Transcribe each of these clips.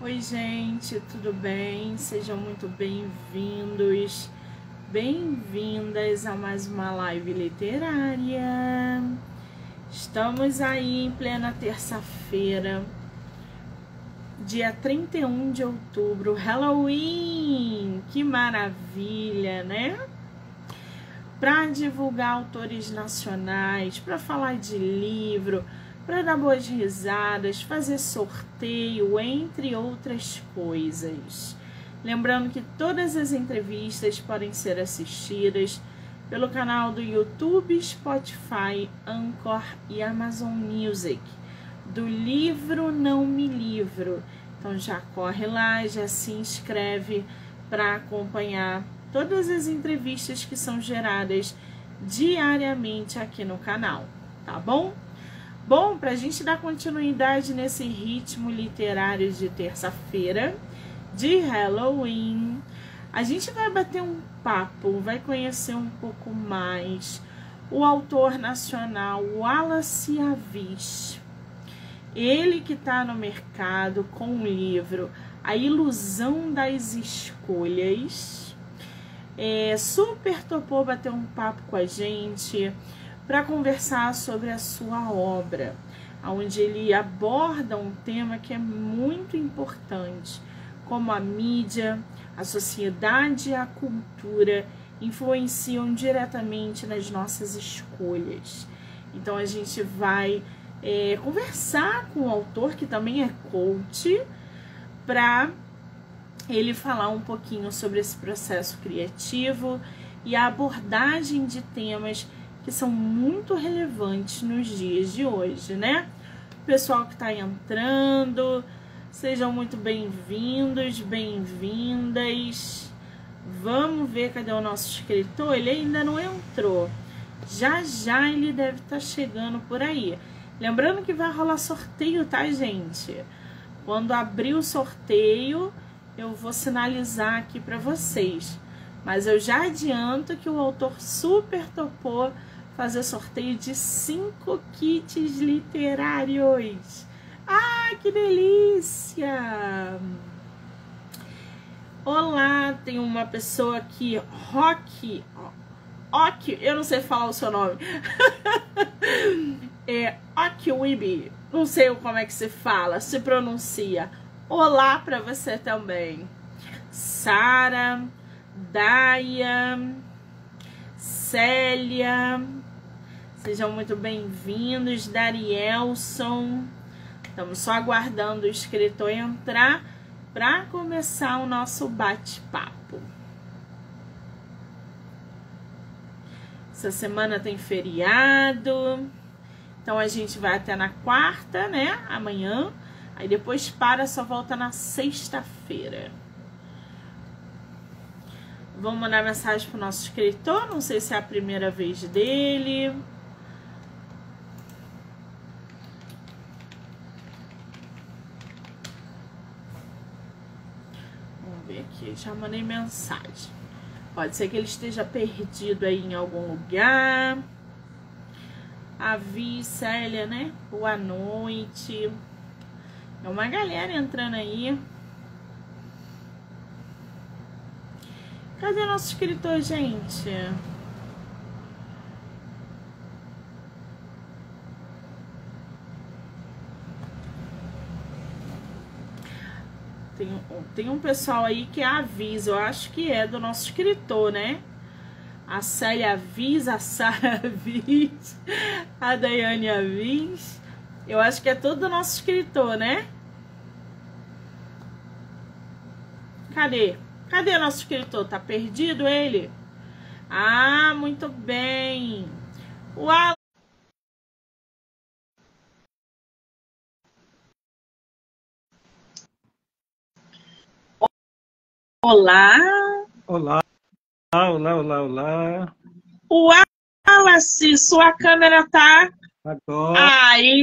Oi, gente, tudo bem? Sejam muito bem-vindos, bem-vindas a mais uma live literária. Estamos aí em plena terça-feira, dia 31 de outubro, Halloween! Que maravilha, né? Para divulgar autores nacionais, para falar de livro, para dar boas risadas, fazer sorteio, entre outras coisas. Lembrando que todas as entrevistas podem ser assistidas pelo canal do YouTube, Spotify, Anchor e Amazon Music, do Livro Não Me Livro. Então já corre lá, já se inscreve para acompanhar todas as entrevistas que são geradas diariamente aqui no canal, tá bom? Bom, para a gente dar continuidade nesse ritmo literário de terça-feira, de Halloween, a gente vai bater um papo, vai conhecer um pouco mais o autor nacional Wallace Avis. Ele que está no mercado com o livro A Ilusão das Escolhas, super topou bater um papo com a gente para conversar sobre a sua obra, onde ele aborda um tema que é muito importante, como a mídia, a sociedade e a cultura influenciam diretamente nas nossas escolhas. Então a gente vai conversar com o autor, que também é coach, para ele falar um pouquinho sobre esse processo criativo e a abordagem de temas que são muito relevantes nos dias de hoje, né? O pessoal que está entrando, sejam muito bem-vindos, bem-vindas. Vamos ver, cadê o nosso escritor? Ele ainda não entrou. Já já ele deve estar chegando por aí. Lembrando que vai rolar sorteio, tá, gente? Quando abrir o sorteio, eu vou sinalizar aqui para vocês. Mas eu já adianto que o autor super topou fazer sorteio de 5 kits literários. Ah, que delícia! Olá, tem uma pessoa aqui, Rock, eu não sei falar o seu nome. Okiwibi, não sei como é que se fala, se pronuncia. Olá para você também. Sara, Daia, Célia, sejam muito bem-vindos. Darielson, estamos só aguardando o escritor entrar para começar o nosso bate-papo. Essa semana tem feriado, então a gente vai até na quarta, né? Amanhã. Aí depois só volta na sexta-feira. Vamos mandar mensagem pro nosso escritor. Não sei se é a primeira vez dele. Vamos ver aqui. Já mandei mensagem. Pode ser que ele esteja perdido aí em algum lugar. Avi, Célia, né? Boa noite. É uma galera entrando aí. Cadê o nosso escritor, gente? Tem um pessoal aí que avisa. Eu acho que é do nosso escritor, né? A Célia avisa, a Sara avisa, a Daiane avisa. Eu acho que é tudo do nosso escritor, né? Cadê? Cadê o nosso escritor? Tá perdido ele? Ah, muito bem. Uau! Olá! Olá, olá, olá, olá. Wallace, sua câmera tá... Agora. Aí,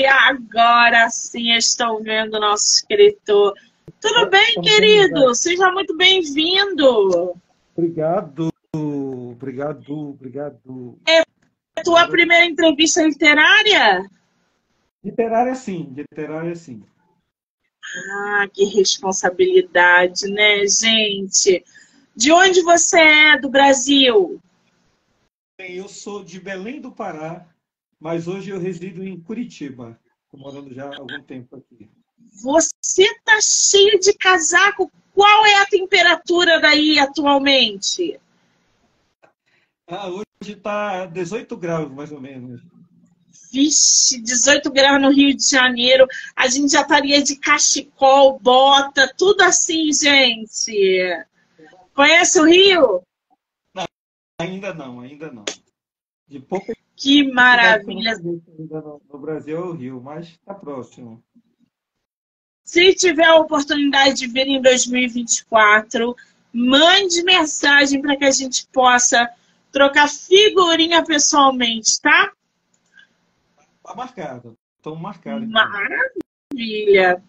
agora sim estou vendo o nosso escritor. Tudo bem, querido? Seja muito bem-vindo. Obrigado, obrigado. É a tua primeira entrevista literária? Literária sim, literária sim. Ah, que responsabilidade, né, gente? De onde você é do Brasil? Bem, eu sou de Belém do Pará, mas hoje eu resido em Curitiba. Estou morando já há algum tempo aqui. Você tá cheio de casaco. Qual é a temperatura daí atualmente? Hoje está 18 graus, mais ou menos. Vixe, 18 graus no Rio de Janeiro. A gente já estaria de cachecol, bota, tudo assim, gente. Conhece o Rio? Ainda não, ainda não. De poucas Que cidades que eu não maravilha. conheço ainda no Brasil é o Rio, mas está próximo. Se tiver a oportunidade de vir em 2024, mande mensagem para que a gente possa trocar figurinha pessoalmente, tá? Está marcado. Estão marcado, então. Maravilha.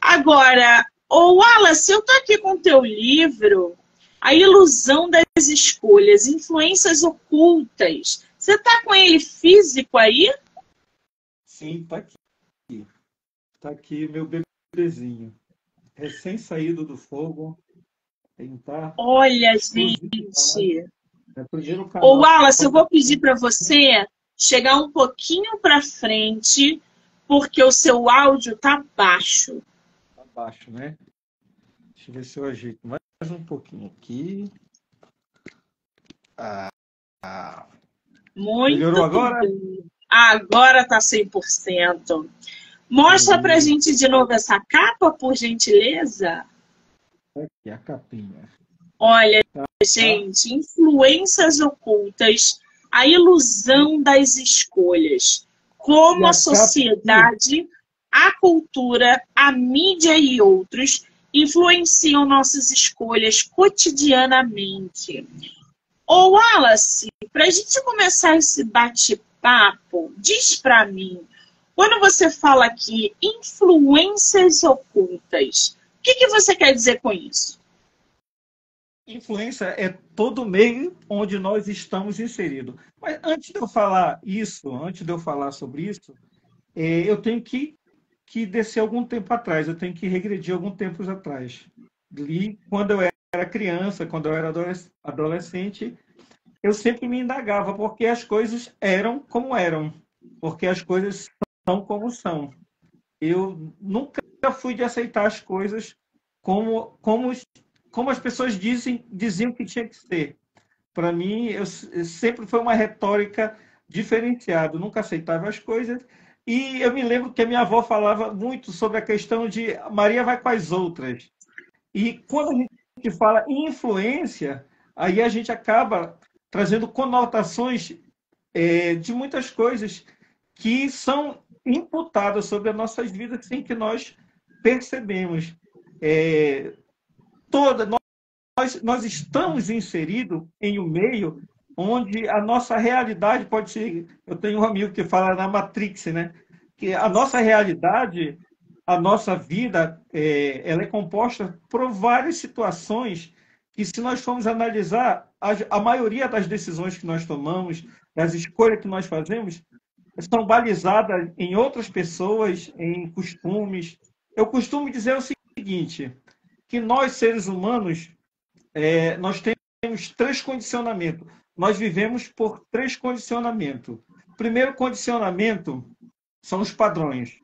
Agora, ô Wallace, eu tô aqui com o teu livro, A Ilusão das Escolhas, Influências Ocultas. Você tá com ele físico aí? Sim, está aqui. Está aqui meu bebezinho. Recém-saído do fogo. Tentar Olha, exclusividade. gente. É o primeiro Ô, canal. Wallace, eu vou pedir para você chegar um pouquinho para frente, porque o seu áudio tá baixo. Abaixo, né? Deixa eu ver se eu ajeito mais um pouquinho aqui. Ah, ah. Melhorou Muito agora? bem. Agora tá 100%. Mostra pra Beleza. gente de novo essa capa, por gentileza. Aqui a capinha. Olha, Tá? gente, influências ocultas, a ilusão das escolhas, E como a a capa aqui, sociedade, a cultura, a mídia e outros influenciam nossas escolhas cotidianamente. Ô Wallace, para a gente começar esse bate-papo, diz para mim, quando você fala aqui influências ocultas, o que você quer dizer com isso? influência é todo meio onde nós estamos inseridos. Mas antes de eu falar isso, antes de eu falar sobre isso, eu tenho que descer algum tempo atrás, eu tenho que regredir algum tempo atrás. Ali, quando eu era criança, quando eu era adolescente, eu sempre me indagava porque as coisas eram como eram, porque as coisas são como são. Eu nunca fui de aceitar as coisas como, como, como as pessoas diziam que tinha que ser. Para mim, sempre foi uma retórica diferenciada. Eu nunca aceitava as coisas. E eu me lembro que a minha avó falava muito sobre a questão de Maria vai com as outras. E quando a gente fala em influência, aí a gente acaba trazendo conotações de muitas coisas que são imputadas sobre as nossas vidas sem que nós percebemos. É, toda, nós estamos inseridos em um meio onde a nossa realidade pode ser. Eu tenho um amigo que fala na Matrix, né? Que a nossa realidade, a nossa vida, ela é composta por várias situações que, se nós formos analisar, a maioria das decisões que nós tomamos, das escolhas que nós fazemos, são balizadas em outras pessoas, em costumes. Eu costumo dizer o seguinte, que nós, seres humanos, nós temos três condicionamentos. Nós vivemos por três condicionamentos. O primeiro condicionamento são os padrões.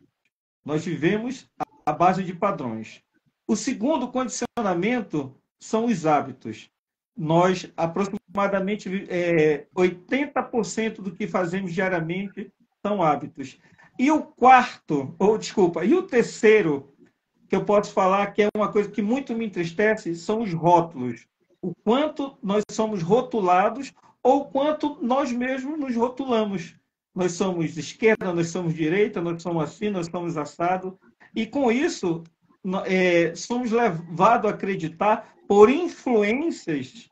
Nós vivemos à base de padrões. O segundo condicionamento são os hábitos. Nós, aproximadamente 80% do que fazemos diariamente são hábitos. E o quarto, ou desculpa, e o terceiro, que eu posso falar que é uma coisa que muito me entristece, são os rótulos. O quanto nós somos rotulados ou quanto nós mesmos nos rotulamos. Nós somos esquerda, nós somos direita, nós somos assim, nós somos assado. E com isso, somos levados a acreditar por influências,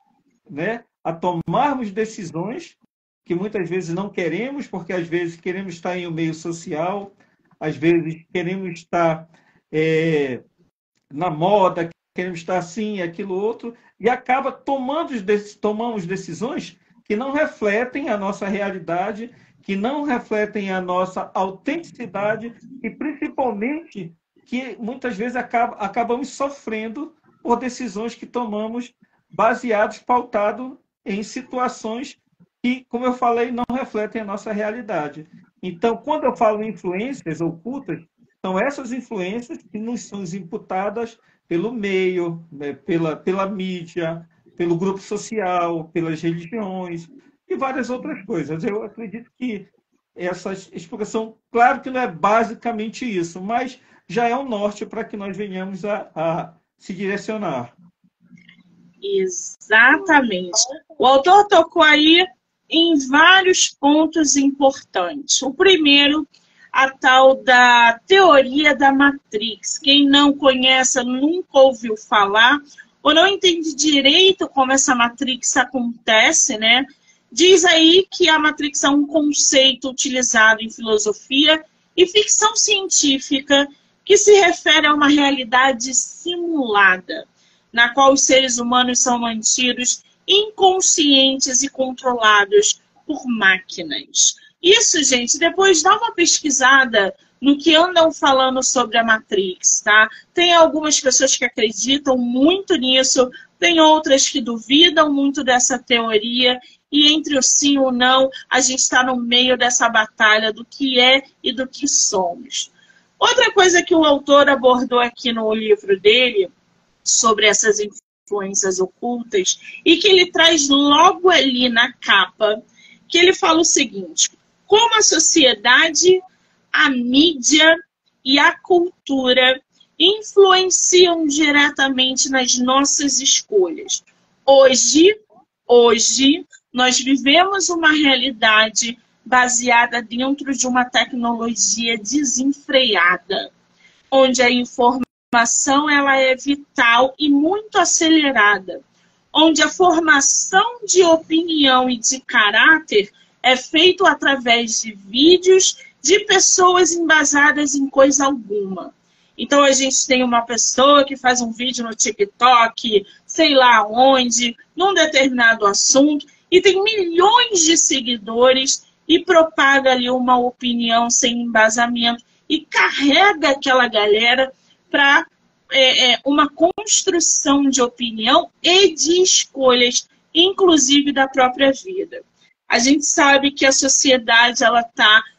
né, a tomarmos decisões que muitas vezes não queremos, porque às vezes queremos estar em um meio social, às vezes queremos estar na moda, queremos estar assim, aquilo outro, e acaba tomamos decisões que não refletem a nossa realidade, que não refletem a nossa autenticidade e, principalmente, que muitas vezes acabamos sofrendo por decisões que tomamos baseados, pautados em situações que, como eu falei, não refletem a nossa realidade. Então, quando eu falo em influências ocultas, são essas influências que nos são imputadas pelo meio, né, pela mídia, pelo grupo social, pelas religiões e várias outras coisas. Eu acredito que essa explicação, claro que não é basicamente isso, mas já é um norte para que nós venhamos a se direcionar. Exatamente. O autor tocou aí em vários pontos importantes. O primeiro, a tal da teoria da Matrix. Quem não conhece, nunca ouviu falar, ou não entende direito como essa Matrix acontece, né? Diz aí que a Matrix é um conceito utilizado em filosofia e ficção científica que se refere a uma realidade simulada, na qual os seres humanos são mantidos inconscientes e controlados por máquinas. Isso, gente, depois dá uma pesquisada no que andam falando sobre a Matrix, tá? Tem algumas pessoas que acreditam muito nisso, tem outras que duvidam muito dessa teoria, e entre o sim e o não, a gente está no meio dessa batalha do que é e do que somos. Outra coisa que o autor abordou aqui no livro dele, sobre essas influências ocultas, e que ele traz logo ali na capa, que ele fala o seguinte: como a sociedade, a mídia e a cultura influenciam diretamente nas nossas escolhas. Hoje, nós vivemos uma realidade baseada dentro de uma tecnologia desenfreada, onde a informação ela é vital e muito acelerada, onde a formação de opinião e de caráter é feito através de vídeos de pessoas embasadas em coisa alguma. Então a gente tem uma pessoa que faz um vídeo no TikTok, sei lá onde, num determinado assunto, e tem milhões de seguidores e propaga ali uma opinião sem embasamento e carrega aquela galera para uma construção de opinião e de escolhas, inclusive da própria vida. A gente sabe que a sociedade,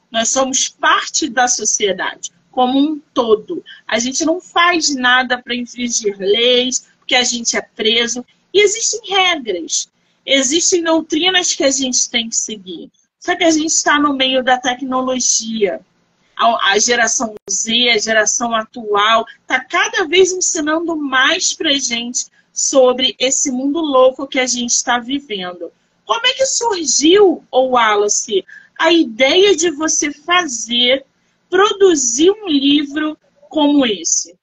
nós somos parte da sociedade, como um todo. A gente não faz nada para infringir leis, porque a gente é preso. E existem regras, existem doutrinas que a gente tem que seguir. Só que a gente está no meio da tecnologia. A geração Z, a geração atual, está cada vez ensinando mais para a gente sobre esse mundo louco que a gente está vivendo. Como é que surgiu, Wallace, a ideia de você produzir um livro como esse?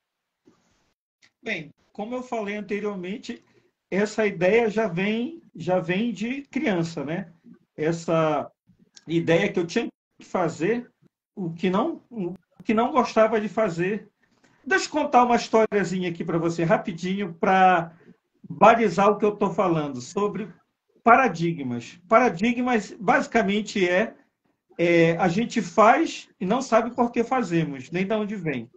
Bem, como eu falei anteriormente, essa ideia já vem de criança, né? Essa ideia que eu tinha que fazer o que não gostava de fazer. Deixa eu contar uma historiazinha aqui para você, rapidinho, para balizar o que eu estou falando, sobre paradigmas. Paradigmas, basicamente, a gente faz e não sabe por que fazemos, nem de onde vem.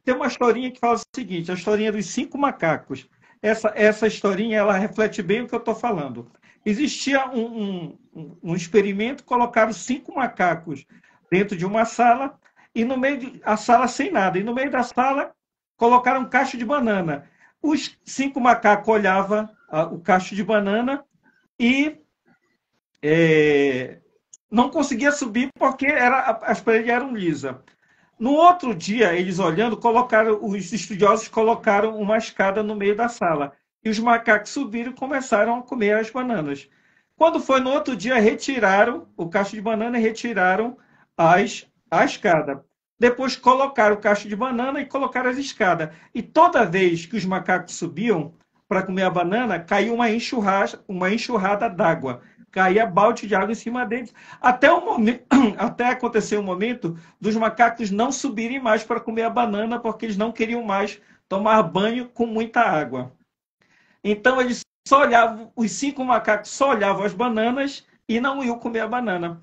Tem uma historinha que fala o seguinte, a historinha dos 5 macacos. Essa historinha, ela reflete bem o que eu estou falando. Existia um experimento, colocaram 5 macacos dentro de uma sala, e no meio da sala sem nada. E no meio da sala colocaram um cacho de banana. Os 5 macacos olhavam o cacho de banana e não conseguia subir porque as paredes eram lisas. No outro dia, eles olhando, os estudiosos colocaram uma escada no meio da sala. E os macacos subiram e começaram a comer as bananas. Quando foi no outro dia, retiraram o cacho de banana e retiraram a escada. Depois colocaram o cacho de banana e colocaram as escadas. E toda vez que os macacos subiam para comer a banana, caía uma enxurrada d'água. Caía balde de água em cima deles. Até acontecer o momento dos macacos não subirem mais para comer a banana, porque eles não queriam mais tomar banho com muita água. Então eles só olhavam, os 5 macacos só olhavam as bananas e não iam comer a banana.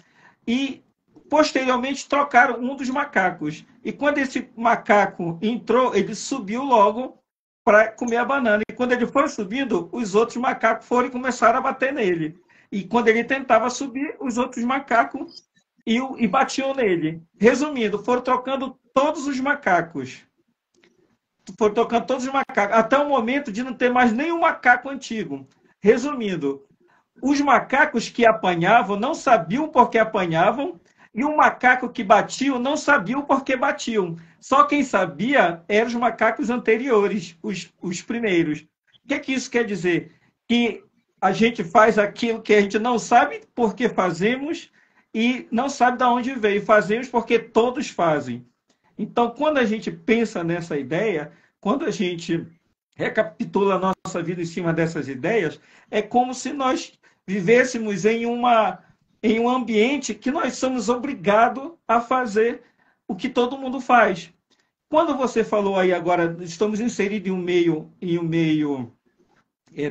E posteriormente trocaram um dos macacos. E quando esse macaco entrou, ele subiu logo para comer a banana. E quando ele foi subindo, os outros macacos foram e começaram a bater nele. E quando ele tentava subir, os outros macacos e batiam nele. Resumindo, foram trocando todos os macacos. Foram trocando todos os macacos, até o momento de não ter mais nenhum macaco antigo. Resumindo, os macacos que apanhavam não sabiam por que apanhavam, e o macaco que batiam não sabiam por que batiam. Só quem sabia eram os macacos anteriores, os primeiros. O que isso quer dizer? Que a gente faz aquilo que a gente não sabe por que fazemos e não sabe de onde veio. Fazemos porque todos fazem. Então, quando a gente pensa nessa ideia, quando a gente recapitula a nossa vida em cima dessas ideias, é como se nós vivêssemos em um ambiente que nós somos obrigados a fazer o que todo mundo faz. Quando você falou aí agora, estamos inseridos em um meio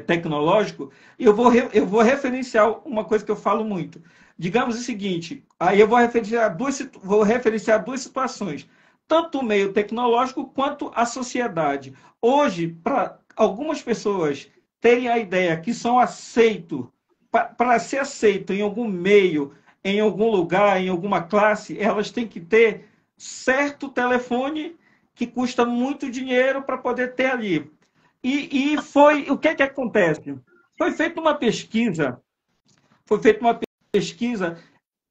tecnológico, eu vou referenciar uma coisa que eu falo muito. Digamos o seguinte, aí eu vou referenciar duas situações, tanto o meio tecnológico quanto a sociedade. Hoje, para algumas pessoas terem a ideia que são aceitos, para ser aceito em algum meio, em algum lugar, em alguma classe, elas têm que ter certo telefone que custa muito dinheiro para poder ter ali. E foi o que acontece? Foi feita uma pesquisa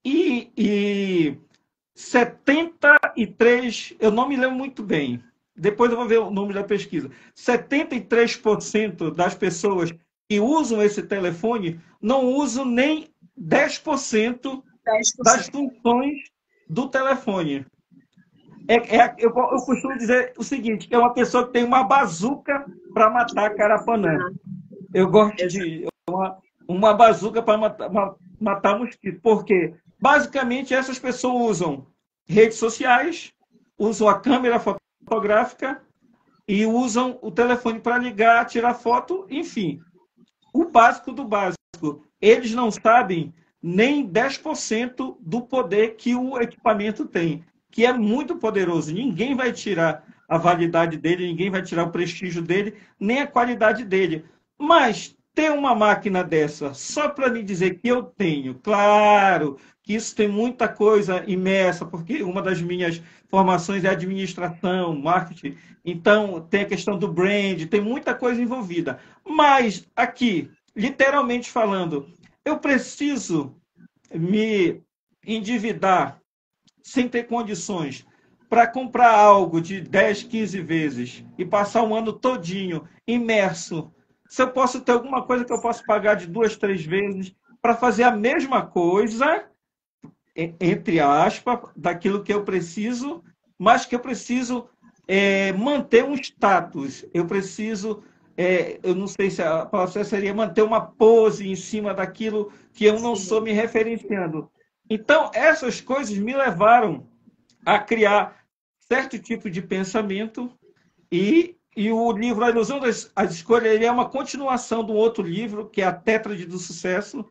e 73, eu não me lembro muito bem, depois eu vou ver o número da pesquisa, 73% das pessoas que usam esse telefone não usam nem 10% das funções do telefone. Eu costumo dizer o seguinte, que é uma pessoa que tem uma bazuca para matar carapanã. Eu gosto de uma bazuca para matar mosquito. Por quê? Basicamente, essas pessoas usam redes sociais, usam a câmera fotográfica e usam o telefone para ligar, tirar foto, enfim. O básico do básico. Eles não sabem nem 10% do poder que o equipamento tem, que é muito poderoso. Ninguém vai tirar a validade dele, ninguém vai tirar o prestígio dele, nem a qualidade dele. Mas ter uma máquina dessa só para me dizer que eu tenho, claro que isso tem muita coisa imersa, porque uma das minhas formações é administração, marketing, então tem a questão do brand, tem muita coisa envolvida. Mas aqui, literalmente falando, eu preciso me endividar sem ter condições para comprar algo de 10, 15 vezes e passar um ano todinho imerso. Se eu posso ter alguma coisa que eu posso pagar de 2, 3 vezes para fazer a mesma coisa, entre aspas, daquilo que eu preciso, mas que eu preciso manter um status. Eu preciso, eu não sei se a palavra seria manter uma pose em cima daquilo que eu não estou me referenciando. Então, essas coisas me levaram a criar certo tipo de pensamento e o livro A Ilusão das Escolhas ele é uma continuação de um outro livro, que é A Tétrade do Sucesso.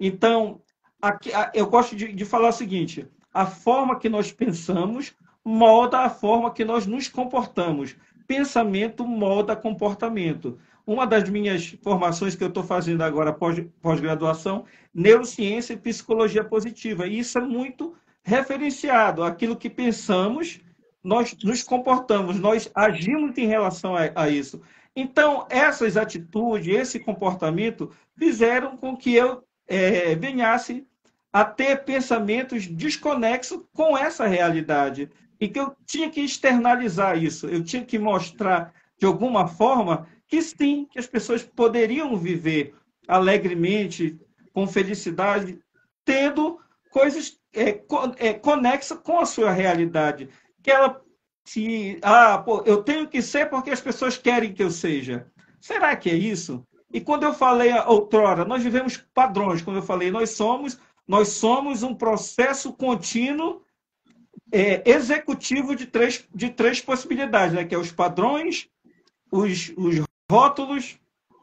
Então, aqui, eu gosto de falar o seguinte, a forma que nós pensamos molda a forma que nós nos comportamos. Pensamento molda comportamento. Uma das minhas formações que eu estou fazendo agora, pós-graduação, neurociência e psicologia positiva. E isso é muito referenciado. Aquilo que pensamos, nós nos comportamos, nós agimos em relação a isso. Então, essas atitudes, esse comportamento, fizeram com que eu venhasse a ter pensamentos desconexos com essa realidade. E que eu tinha que externalizar isso, eu tinha que mostrar, de alguma forma, que sim, que as pessoas poderiam viver alegremente, com felicidade, tendo coisas conexas com a sua realidade. Que ela eu tenho que ser porque as pessoas querem que eu seja. Será que é isso? E quando eu falei outrora, nós vivemos padrões, quando eu falei, nós somos um processo contínuo executivo de três possibilidades, né? Que é os padrões, os rótulos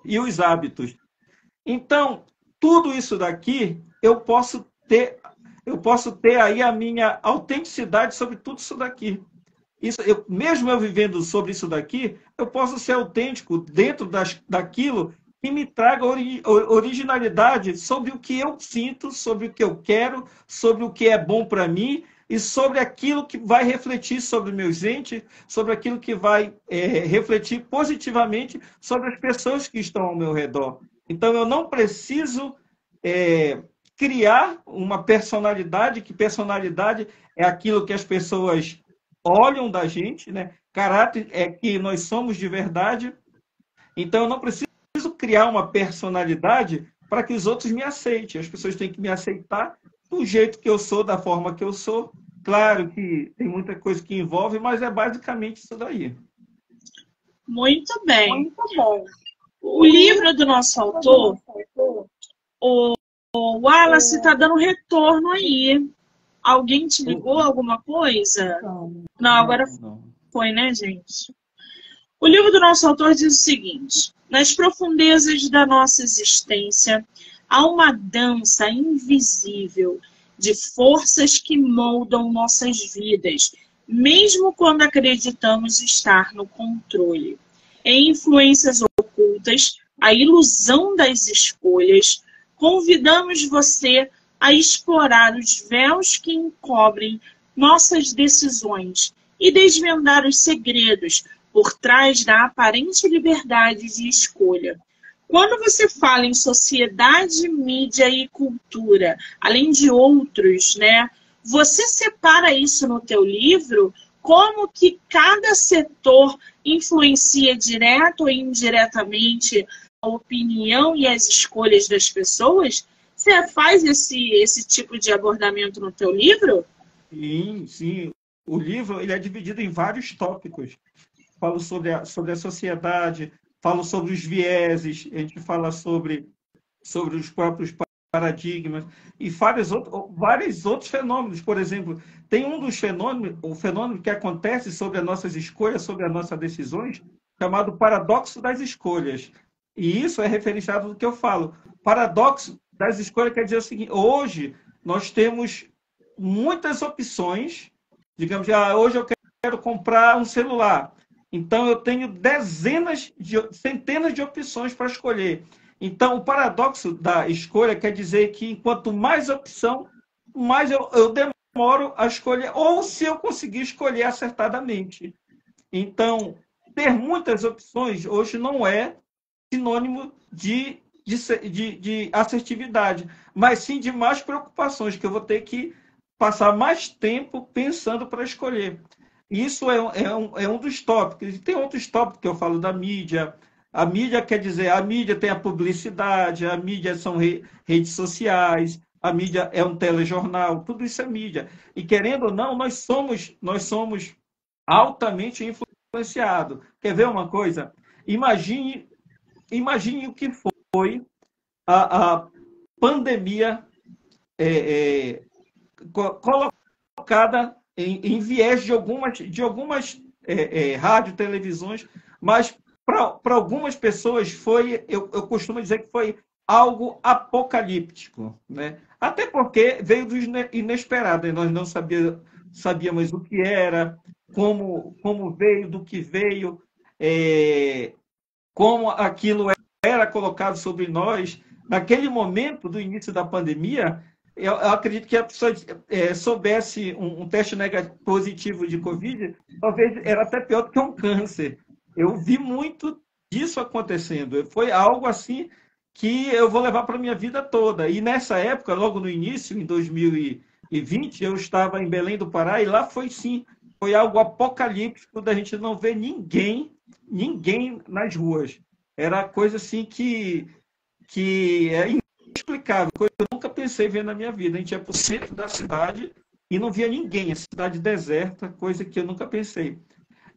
e os hábitos. Então, tudo isso daqui eu posso ter eu posso ter aí a minha autenticidade sobre tudo isso daqui. Mesmo eu vivendo sobre isso daqui, eu posso ser autêntico dentro daquilo que me traga originalidade sobre o que eu sinto, sobre o que eu quero, sobre o que é bom para mim e sobre aquilo que vai refletir sobre meus entes, sobre aquilo que vai refletir positivamente sobre as pessoas que estão ao meu redor. Então, eu não preciso criar uma personalidade, que personalidade é aquilo que as pessoas olham da gente, né? Caráter é que nós somos de verdade. Então, eu não preciso criar uma personalidade para que os outros me aceitem. As pessoas têm que me aceitar do jeito que eu sou, da forma que eu sou. Claro que tem muita coisa que envolve, mas é basicamente isso daí. Muito bem. Muito bom. O livro do nosso autor, o Wallace, está dando retorno aí. Alguém te ligou alguma coisa? Não, agora foi, né, gente? O livro do nosso autor diz o seguinte: nas profundezas da nossa existência, há uma dança invisível de forças que moldam nossas vidas, mesmo quando acreditamos estar no controle. Em influências ocultas, a ilusão das escolhas, convidamos você a explorar os véus que encobrem nossas decisões e desvendar os segredos por trás da aparente liberdade de escolha. Quando você fala em sociedade, mídia e cultura, além de outros, né? Você separa isso no teu livro? Como que cada setor influencia direto ou indiretamente a opinião e as escolhas das pessoas? Você faz esse tipo de abordamento no teu livro? Sim, sim. O livro ele é dividido em vários tópicos. Falo sobre a sociedade, falo sobre os vieses, a gente fala sobre os próprios paradigmas e vários outros fenômenos. Por exemplo, tem o fenômeno que acontece sobre as nossas escolhas, sobre as nossas decisões, chamado paradoxo das escolhas. E isso é referenciado do que eu falo. Paradoxo das escolhas quer dizer o seguinte: hoje nós temos muitas opções. Digamos, hoje eu quero comprar um celular. Então, eu tenho centenas de opções para escolher. Então, o paradoxo da escolha quer dizer que, quanto mais opção, mais eu demoro a escolher, ou se eu conseguir escolher acertadamente. Então, ter muitas opções hoje não é sinônimo de assertividade, mas sim de mais preocupações, que eu vou ter que passar mais tempo pensando para escolher. Isso é um dos tópicos. E tem outros tópicos que eu falo da mídia. A mídia quer dizer, a mídia tem a publicidade, a mídia são redes sociais, a mídia é um telejornal, tudo isso é mídia. E querendo ou não, nós somos altamente influenciados. Quer ver uma coisa? Imagine o que foi a pandemia colocada em viés de algumas rádio, televisões, mas para algumas pessoas eu costumo dizer que foi algo apocalíptico, né? Até porque veio do inesperado, né? Nós não sabíamos o que era, como veio, do que veio, como aquilo era colocado sobre nós. Naquele momento do início da pandemia, eu acredito que a pessoa soubesse um teste positivo de Covid, talvez era até pior do que um câncer. Eu vi muito disso acontecendo. Foi algo assim que eu vou levar para a minha vida toda. E nessa época, logo no início, em 2020, eu estava em Belém do Pará, e lá foi algo apocalíptico da gente não ver ninguém nas ruas. Era coisa assim que é inexplicável, coisa que eu nunca pensei ver na minha vida. A gente ia para o centro da cidade e não via ninguém, a cidade deserta, coisa que eu nunca pensei.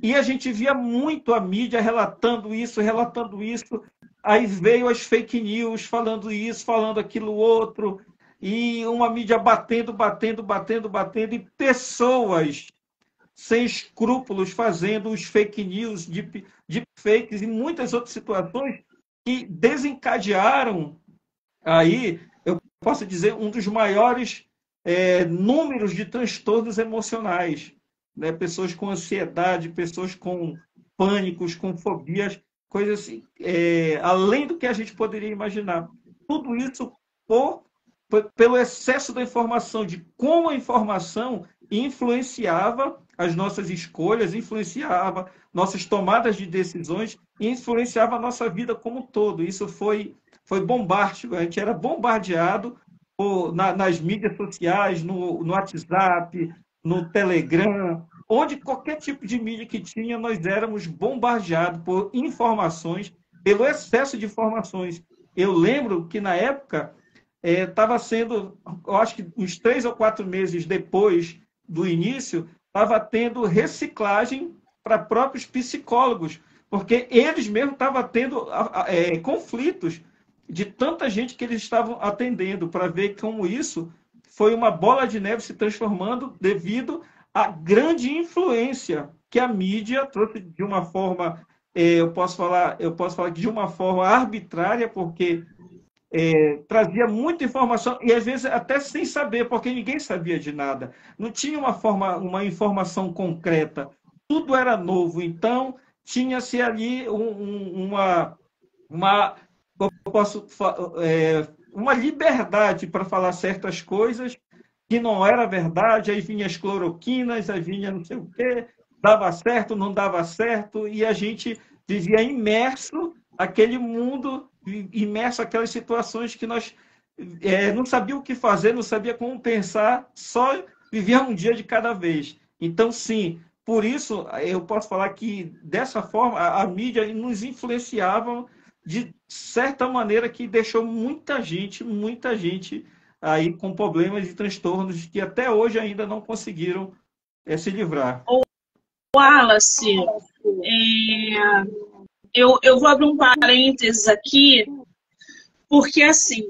E a gente via muito a mídia relatando isso, aí veio as fake news falando isso, falando aquilo outro, e uma mídia batendo, e pessoas sem escrúpulos fazendo os fake news, de fakes e muitas outras situações que desencadearam aí, eu posso dizer, um dos maiores números de transtornos emocionais, né? Pessoas com ansiedade, pessoas com pânicos, com fobias, coisas assim, além do que a gente poderia imaginar. Tudo isso pelo excesso da informação, de como a informação influenciava as nossas escolhas, influenciava nossas tomadas de decisões, e influenciava a nossa vida como um todo. Isso foi bombástico, a gente era bombardeado nas mídias sociais, no WhatsApp, no Telegram, onde qualquer tipo de mídia que tinha, nós éramos bombardeados por informações, pelo excesso de informações. Eu lembro que, na época, estava sendo, eu acho que uns 3 ou 4 meses depois do início, estava tendo reciclagem para próprios psicólogos, porque eles mesmos estavam tendo conflitos de tanta gente que eles estavam atendendo, para ver como isso foi uma bola de neve se transformando devido à grande influência que a mídia trouxe de uma forma, eu posso falar que de uma forma arbitrária, porque trazia muita informação e às vezes até sem saber, porque ninguém sabia de nada. Não tinha uma informação concreta. Tudo era novo. Então, tinha-se ali uma eu posso uma liberdade para falar certas coisas que não era verdade, aí vinha as cloroquinas, aí vinha não sei o quê, dava certo, não dava certo, e a gente vivia imerso aquele mundo, imerso aquelas situações que nós não sabia o que fazer, não sabia como pensar, só vivia um dia de cada vez. Então, sim, por isso eu posso falar que dessa forma a mídia nos influenciava de certa maneira que deixou muita gente aí com problemas e transtornos que até hoje ainda não conseguiram se livrar. Wallace, eu vou abrir um parênteses aqui, porque assim,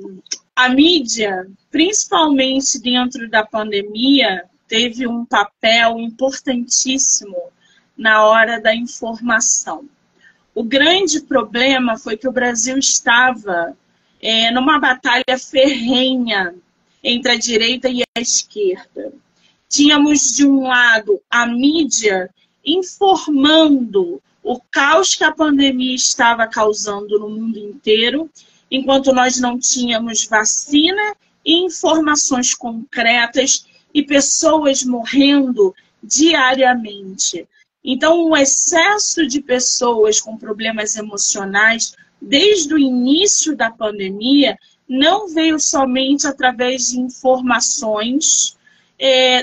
a mídia, principalmente dentro da pandemia, teve um papel importantíssimo na hora da informação. O grande problema foi que o Brasil estava numa batalha ferrenha entre a direita e a esquerda. Tínhamos, de um lado, a mídia informando o caos que a pandemia estava causando no mundo inteiro, enquanto nós não tínhamos vacina e informações concretas e pessoas morrendo diariamente. Então, o excesso de pessoas com problemas emocionais, desde o início da pandemia, não veio somente através de informações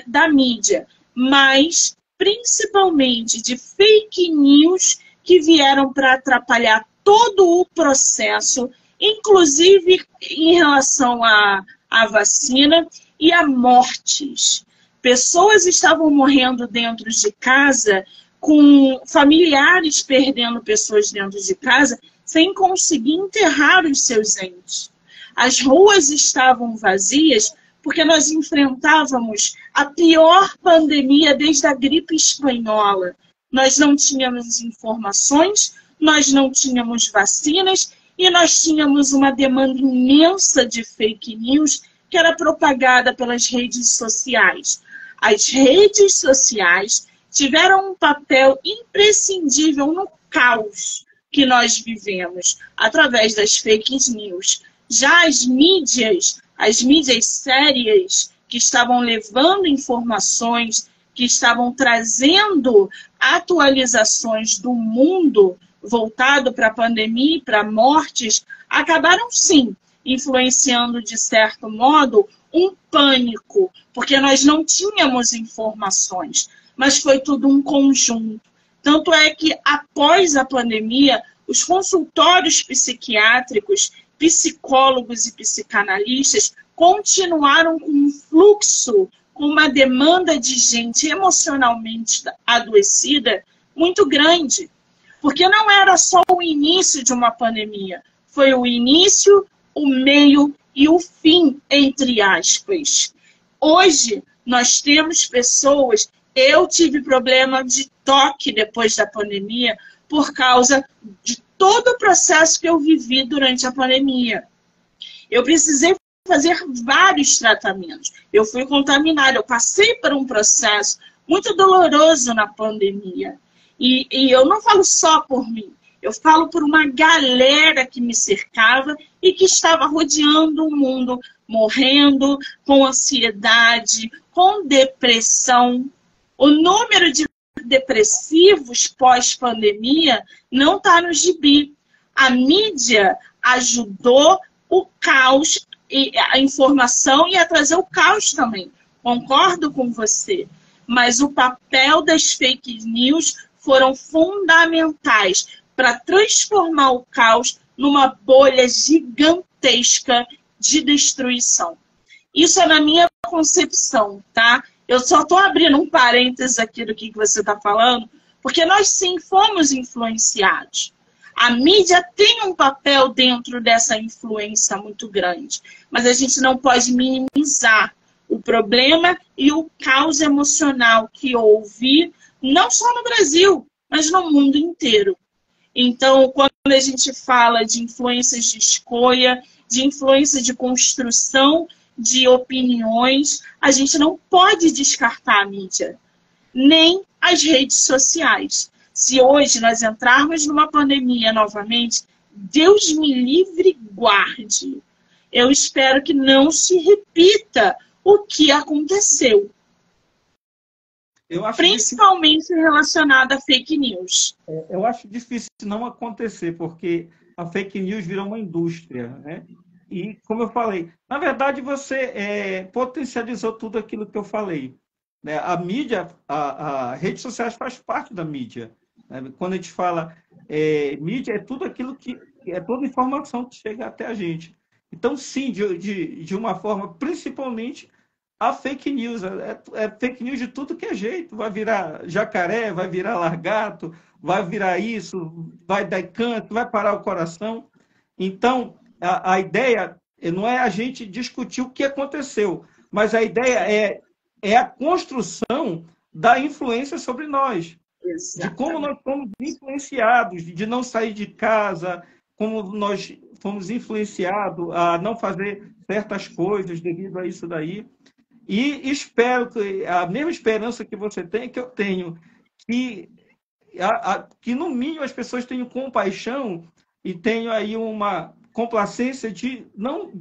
da mídia, mas principalmente de fake news que vieram para atrapalhar todo o processo, inclusive em relação à vacina e a mortes. Pessoas estavam morrendo dentro de casa, com familiares perdendo pessoas dentro de casa, sem conseguir enterrar os seus entes. As ruas estavam vazias porque nós enfrentávamos a pior pandemia desde a gripe espanhola. Nós não tínhamos informações, nós não tínhamos vacinas e nós tínhamos uma demanda imensa de fake news que era propagada pelas redes sociais. As redes sociais tiveram um papel imprescindível no caos que nós vivemos, através das fake news. Já as mídias sérias, que estavam levando informações, que estavam trazendo atualizações do mundo voltado para a pandemia e para mortes, acabaram sim influenciando, de certo modo, um pânico, porque nós não tínhamos informações, mas foi tudo um conjunto. Tanto é que, após a pandemia, os consultórios psiquiátricos, psicólogos e psicanalistas continuaram com um fluxo, com uma demanda de gente emocionalmente adoecida muito grande. Porque não era só o início de uma pandemia, foi o início, o meio e o fim, entre aspas. Hoje, nós temos pessoas... Eu tive problema de toque depois da pandemia por causa de todo o processo que eu vivi durante a pandemia. Eu precisei fazer vários tratamentos. Eu fui contaminada, eu passei por um processo muito doloroso na pandemia. E eu não falo só por mim, eu falo por uma galera que me cercava e que estava rodeando o mundo, morrendo com ansiedade, com depressão. O número de depressivos pós-pandemia não está no gibi. A mídia ajudou o caos, e a informação e a trazer o caos também. Concordo com você. Mas o papel das fake news foram fundamentais para transformar o caos numa bolha gigantesca de destruição. Isso é na minha concepção, tá? Eu só estou abrindo um parênteses aqui do que você está falando, porque nós sim fomos influenciados. A mídia tem um papel dentro dessa influência muito grande, mas a gente não pode minimizar o problema e o caos emocional que houve, não só no Brasil, mas no mundo inteiro. Então, quando a gente fala de influências de escolha, de influência de construção de opiniões, a gente não pode descartar a mídia, nem as redes sociais. Se hoje nós entrarmos numa pandemia novamente, Deus me livre e guarde. Eu espero que não se repita o que aconteceu. Principalmente relacionado a fake news. Eu acho difícil não acontecer, porque a fake news virou uma indústria, né? E, como eu falei, na verdade você potencializou tudo aquilo que eu falei, né? A mídia, a redes sociais faz parte da mídia, né? Quando a gente fala mídia, é tudo aquilo que é toda informação que chega até a gente. Então, sim, de uma forma, principalmente a fake news. É fake news de tudo que é jeito. Vai virar jacaré, vai virar largato, vai virar isso, vai dar canto, vai parar o coração. Então, a ideia não é a gente discutir o que aconteceu, mas a ideia é a construção da influência sobre nós. Exatamente. De como nós fomos influenciados, de não sair de casa, como nós fomos influenciados a não fazer certas coisas devido a isso daí. E espero que a mesma esperança que você tem, que eu tenho, que no mínimo as pessoas tenham compaixão e tenham aí uma complacência de não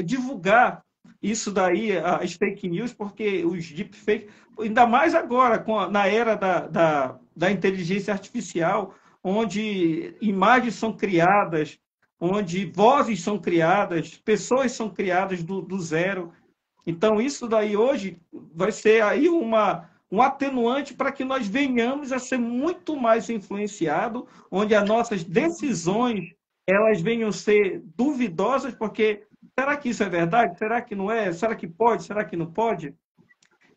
divulgar isso daí, as fake news, porque os deepfakes, ainda mais agora, na era da inteligência artificial, onde imagens são criadas, onde vozes são criadas, pessoas são criadas do zero. Então, isso daí hoje vai ser aí um atenuante para que nós venhamos a ser muito mais influenciados, onde as nossas decisões elas venham ser duvidosas, porque será que isso é verdade? Será que não é? Será que pode? Será que não pode?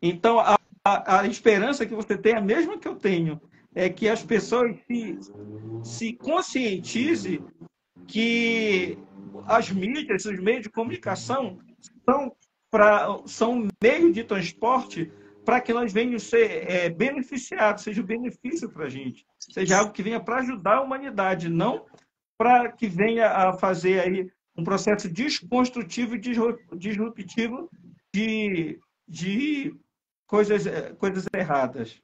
Então, a esperança que você tem, a mesma que eu tenho, é que as pessoas se conscientizem que as mídias, os meios de comunicação são meio de transporte para que nós venhamos ser beneficiados, seja um benefício para a gente, seja algo que venha para ajudar a humanidade, não para que venha a fazer aí um processo desconstrutivo e disruptivo de coisas erradas.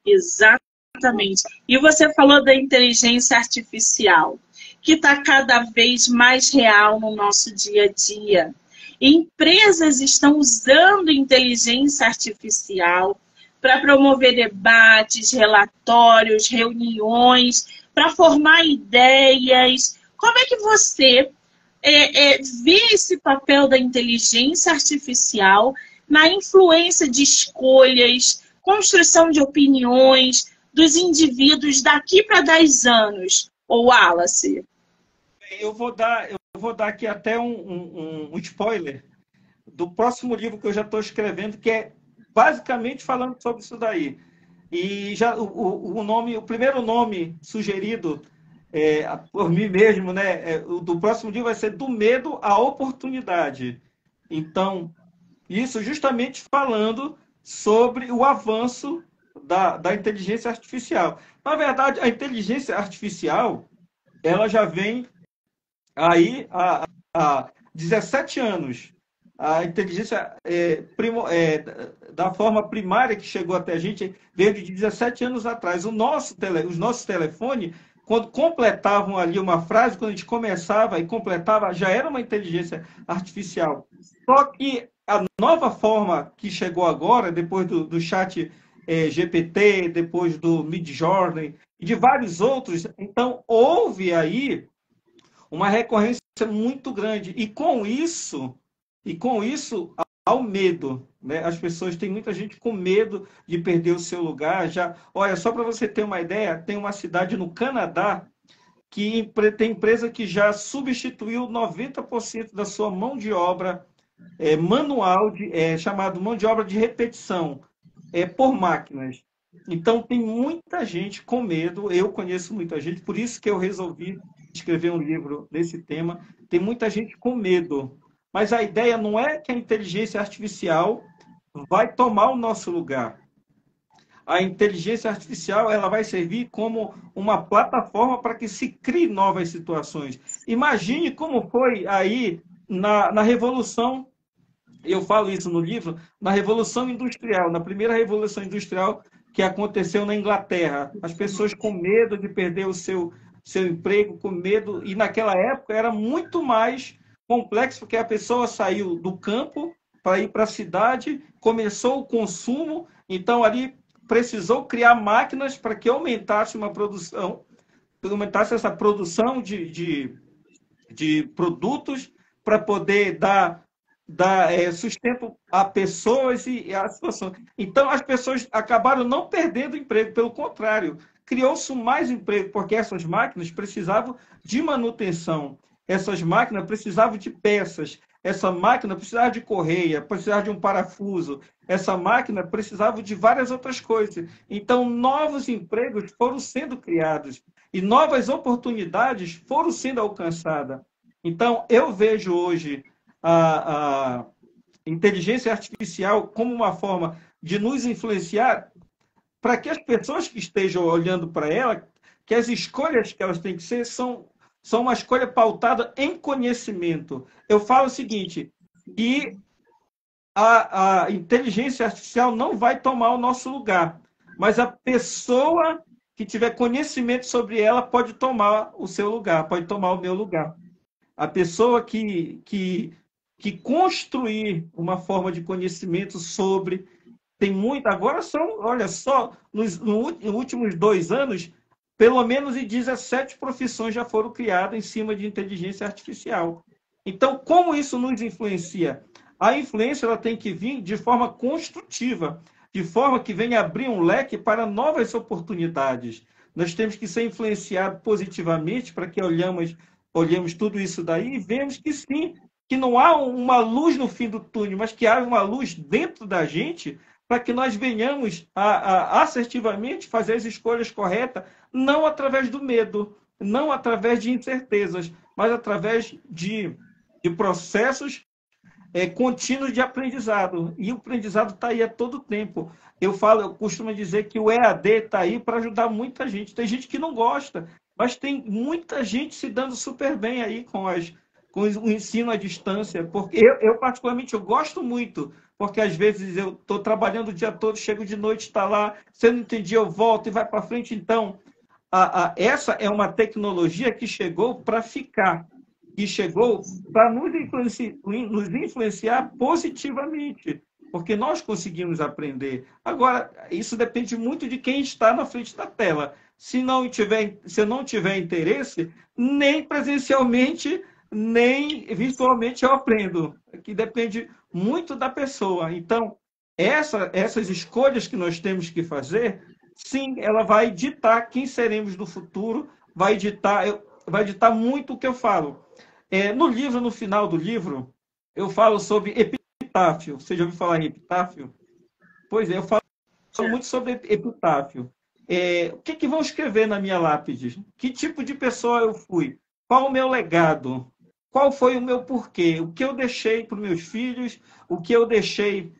Exatamente. E você falou da inteligência artificial, que está cada vez mais real no nosso dia a dia. Empresas estão usando inteligência artificial para promover debates, relatórios, reuniões, para formar ideias. Como é que você vê esse papel da inteligência artificial na influência de escolhas, construção de opiniões dos indivíduos daqui para 10 anos? Ou Wallace? Eu vou dar aqui até um spoiler do próximo livro que eu já estou escrevendo, que é basicamente falando sobre isso daí. E já o primeiro nome sugerido por mim mesmo, né? Do próximo livro vai ser Do Medo à Oportunidade. Então, isso justamente falando sobre o avanço da inteligência artificial. Na verdade, a inteligência artificial ela já vem aí há 17 anos. A inteligência da forma primária que chegou até a gente veio de 17 anos atrás. Os nossos telefones, quando completavam ali uma frase, quando a gente começava e completava, já era uma inteligência artificial. Só que a nova forma que chegou agora, depois do chat GPT, depois do Midjourney e de vários outros, então houve aí uma recorrência muito grande. E com isso há o medo, né? As pessoas têm muita gente com medo de perder o seu lugar. Já, olha, só para você ter uma ideia, tem uma cidade no Canadá que tem empresa que já substituiu 90% da sua mão de obra manual, chamado mão de obra de repetição, por máquinas. Então, tem muita gente com medo, eu conheço muita gente, por isso que eu resolvi escrever um livro nesse tema. Tem muita gente com medo, mas a ideia não é que a inteligência artificial vai tomar o nosso lugar. A inteligência artificial ela vai servir como uma plataforma para que se crie novas situações. Imagine como foi aí na Revolução, eu falo isso no livro, na Revolução Industrial, na primeira Revolução Industrial que aconteceu na Inglaterra. As pessoas com medo de perder o seu emprego, com medo, e naquela época era muito mais complexo, porque a pessoa saiu do campo para ir para a cidade, começou o consumo, então ali precisou criar máquinas para que aumentasse uma produção, aumentasse essa produção de produtos para poder dar sustento a pessoas e a situação. Então, as pessoas acabaram não perdendo emprego, pelo contrário, criou-se mais emprego, porque essas máquinas precisavam de manutenção, essas máquinas precisavam de peças, essa máquina precisava de correia, precisava de um parafuso, essa máquina precisava de várias outras coisas. Então, novos empregos foram sendo criados e novas oportunidades foram sendo alcançadas. Então, eu vejo hoje a inteligência artificial como uma forma de nos influenciar para que as pessoas que estejam olhando para ela, que as escolhas que elas têm que ser são uma escolha pautada em conhecimento. Eu falo o seguinte, que a inteligência artificial não vai tomar o nosso lugar, mas a pessoa que tiver conhecimento sobre ela pode tomar o seu lugar, pode tomar o meu lugar. A pessoa que construir uma forma de conhecimento sobre. Tem muito. Agora são, olha só, nos últimos 2 anos, pelo menos em 17 profissões já foram criadas em cima de inteligência artificial. Então, como isso nos influencia? A influência ela tem que vir de forma construtiva, de forma que venha abrir um leque para novas oportunidades. Nós temos que ser influenciados positivamente para que olhemos tudo isso daí e vemos que sim, que não há uma luz no fim do túnel, mas que há uma luz dentro da gente para que nós venhamos a assertivamente fazer as escolhas corretas, não através do medo, não através de incertezas, mas através de processos contínuos de aprendizado. E o aprendizado está aí a todo tempo. Eu costumo dizer que o EAD está aí para ajudar muita gente. Tem gente que não gosta, mas tem muita gente se dando super bem aí com o ensino à distância. Porque particularmente, eu gosto muito, porque às vezes eu estou trabalhando o dia todo, chego de noite, está lá, se eu não entendi, eu volto e vai para frente. Então, essa é uma tecnologia que chegou para ficar, e chegou para nos influenciar positivamente, porque nós conseguimos aprender. Agora, isso depende muito de quem está na frente da tela. Se eu não tiver interesse, nem presencialmente, nem virtualmente eu aprendo, que depende muito da pessoa. Então, essas escolhas que nós temos que fazer, sim, ela vai ditar quem seremos no futuro, vai ditar muito o que eu falo. No livro, no final do livro, eu falo sobre epitáfio. Você já ouviu falar em epitáfio? Pois é, eu falo muito sobre epitáfio. O que vão escrever na minha lápide? Que tipo de pessoa eu fui? Qual o meu legado? Qual foi o meu porquê? O que eu deixei para os meus filhos? O que eu deixei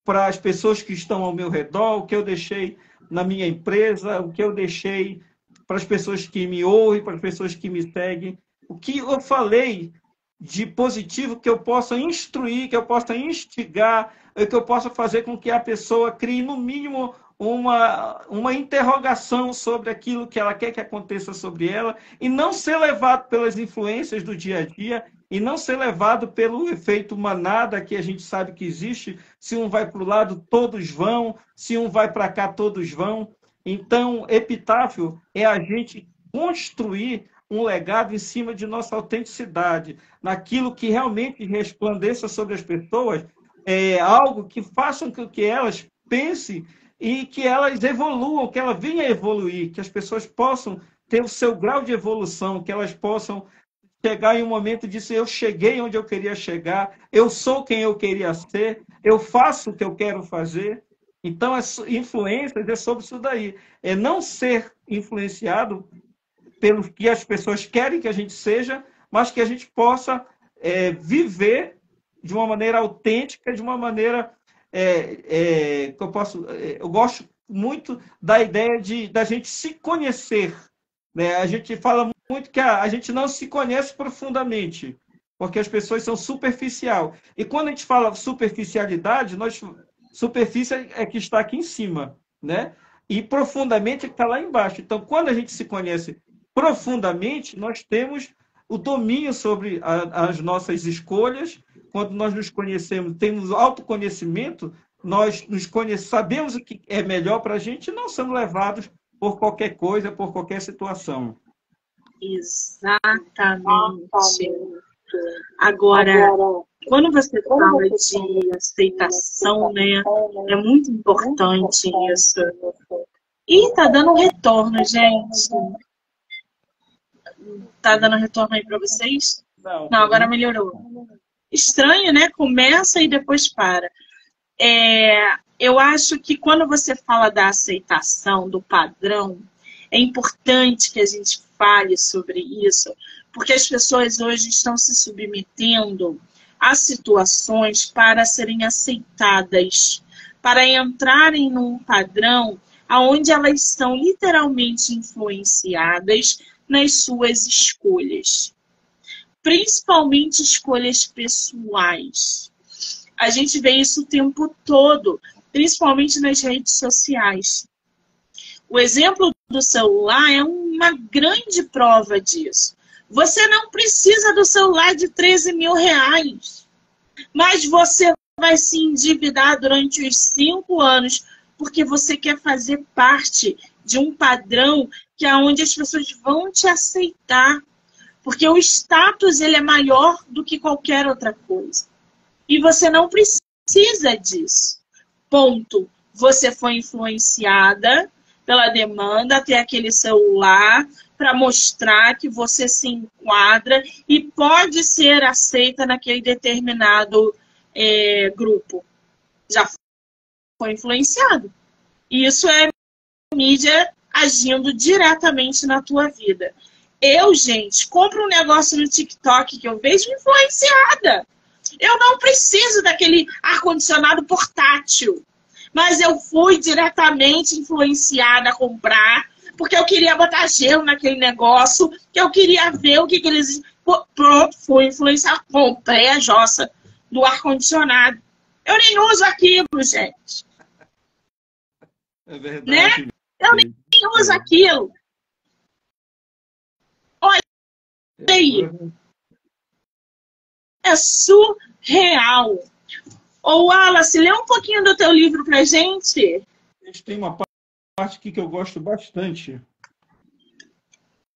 para as pessoas que estão ao meu redor? O que eu deixei na minha empresa? O que eu deixei para as pessoas que me ouvem, para as pessoas que me seguem? O que eu falei de positivo que eu possa instruir, que eu possa instigar, que eu possa fazer com que a pessoa crie, no mínimo, uma interrogação sobre aquilo que ela quer que aconteça sobre ela, e não ser levado pelas influências do dia a dia, e não ser levado pelo efeito manada, que a gente sabe que existe. Se um vai para o lado, todos vão. Se um vai para cá, todos vão. Então, epitáfio é a gente construir um legado em cima de nossa autenticidade, naquilo que realmente resplandeça sobre as pessoas, algo que faça com que elas pensem e que elas evoluam, que elas venham a evoluir, que as pessoas possam ter o seu grau de evolução, que elas possam chegar em um momento de dizer, eu cheguei onde eu queria chegar, eu sou quem eu queria ser, eu faço o que eu quero fazer. Então, as influências é sobre isso daí. É não ser influenciado pelo que as pessoas querem que a gente seja, mas que a gente possa viver de uma maneira autêntica, de uma maneira que eu posso. Eu gosto muito da ideia da gente se conhecer, né? A gente fala muito que a gente não se conhece profundamente, porque as pessoas são superficial. E quando a gente fala superficialidade, superfície é que está aqui em cima, né? E profundamente é que está lá embaixo. Então, quando a gente se conhece profundamente, nós temos o domínio sobre as nossas escolhas. Quando nós nos conhecemos, temos autoconhecimento, nós nos conhecemos, sabemos o que é melhor para a gente e não somos levados por qualquer coisa, por qualquer situação. Exatamente. Agora, quando você fala de aceitação, né, é muito importante isso. E tá dando retorno, gente. Tá dando retorno aí para vocês? Não, agora melhorou. Estranho, né? Começa e depois para. Eu acho que quando você fala da aceitação, do padrão, é importante que a gente fale sobre isso, porque as pessoas hoje estão se submetendo a situações para serem aceitadas, para entrarem num padrão onde elas são literalmente influenciadas nas suas escolhas, principalmente escolhas pessoais. A gente vê isso o tempo todo, principalmente nas redes sociais. O exemplo do celular é uma grande prova disso. Você não precisa do celular de 13 mil reais, mas você vai se endividar durante os 5 anos porque você quer fazer parte de um padrão que é onde as pessoas vão te aceitar, porque o status ele é maior do que qualquer outra coisa. E você não precisa disso. Ponto. Você foi influenciada pela demanda até aquele celular para mostrar que você se enquadra e pode ser aceita naquele determinado grupo. Já foi influenciado. Isso é mídia agindo diretamente na tua vida. Eu, gente, compro um negócio no TikTok que eu vejo influenciada. Eu não preciso daquele ar-condicionado portátil. Mas eu fui diretamente influenciada a comprar, porque eu queria botar gelo naquele negócio, que eu queria ver o que eles... Pronto, fui influenciada. Comprei a jossa do ar-condicionado. Eu nem uso aquilo, gente. É verdade. Né? Eu nem uso aquilo. Olha aí. É surreal. Ô, Wallace, lê um pouquinho do teu livro pra gente. Tem uma parte aqui que eu gosto bastante.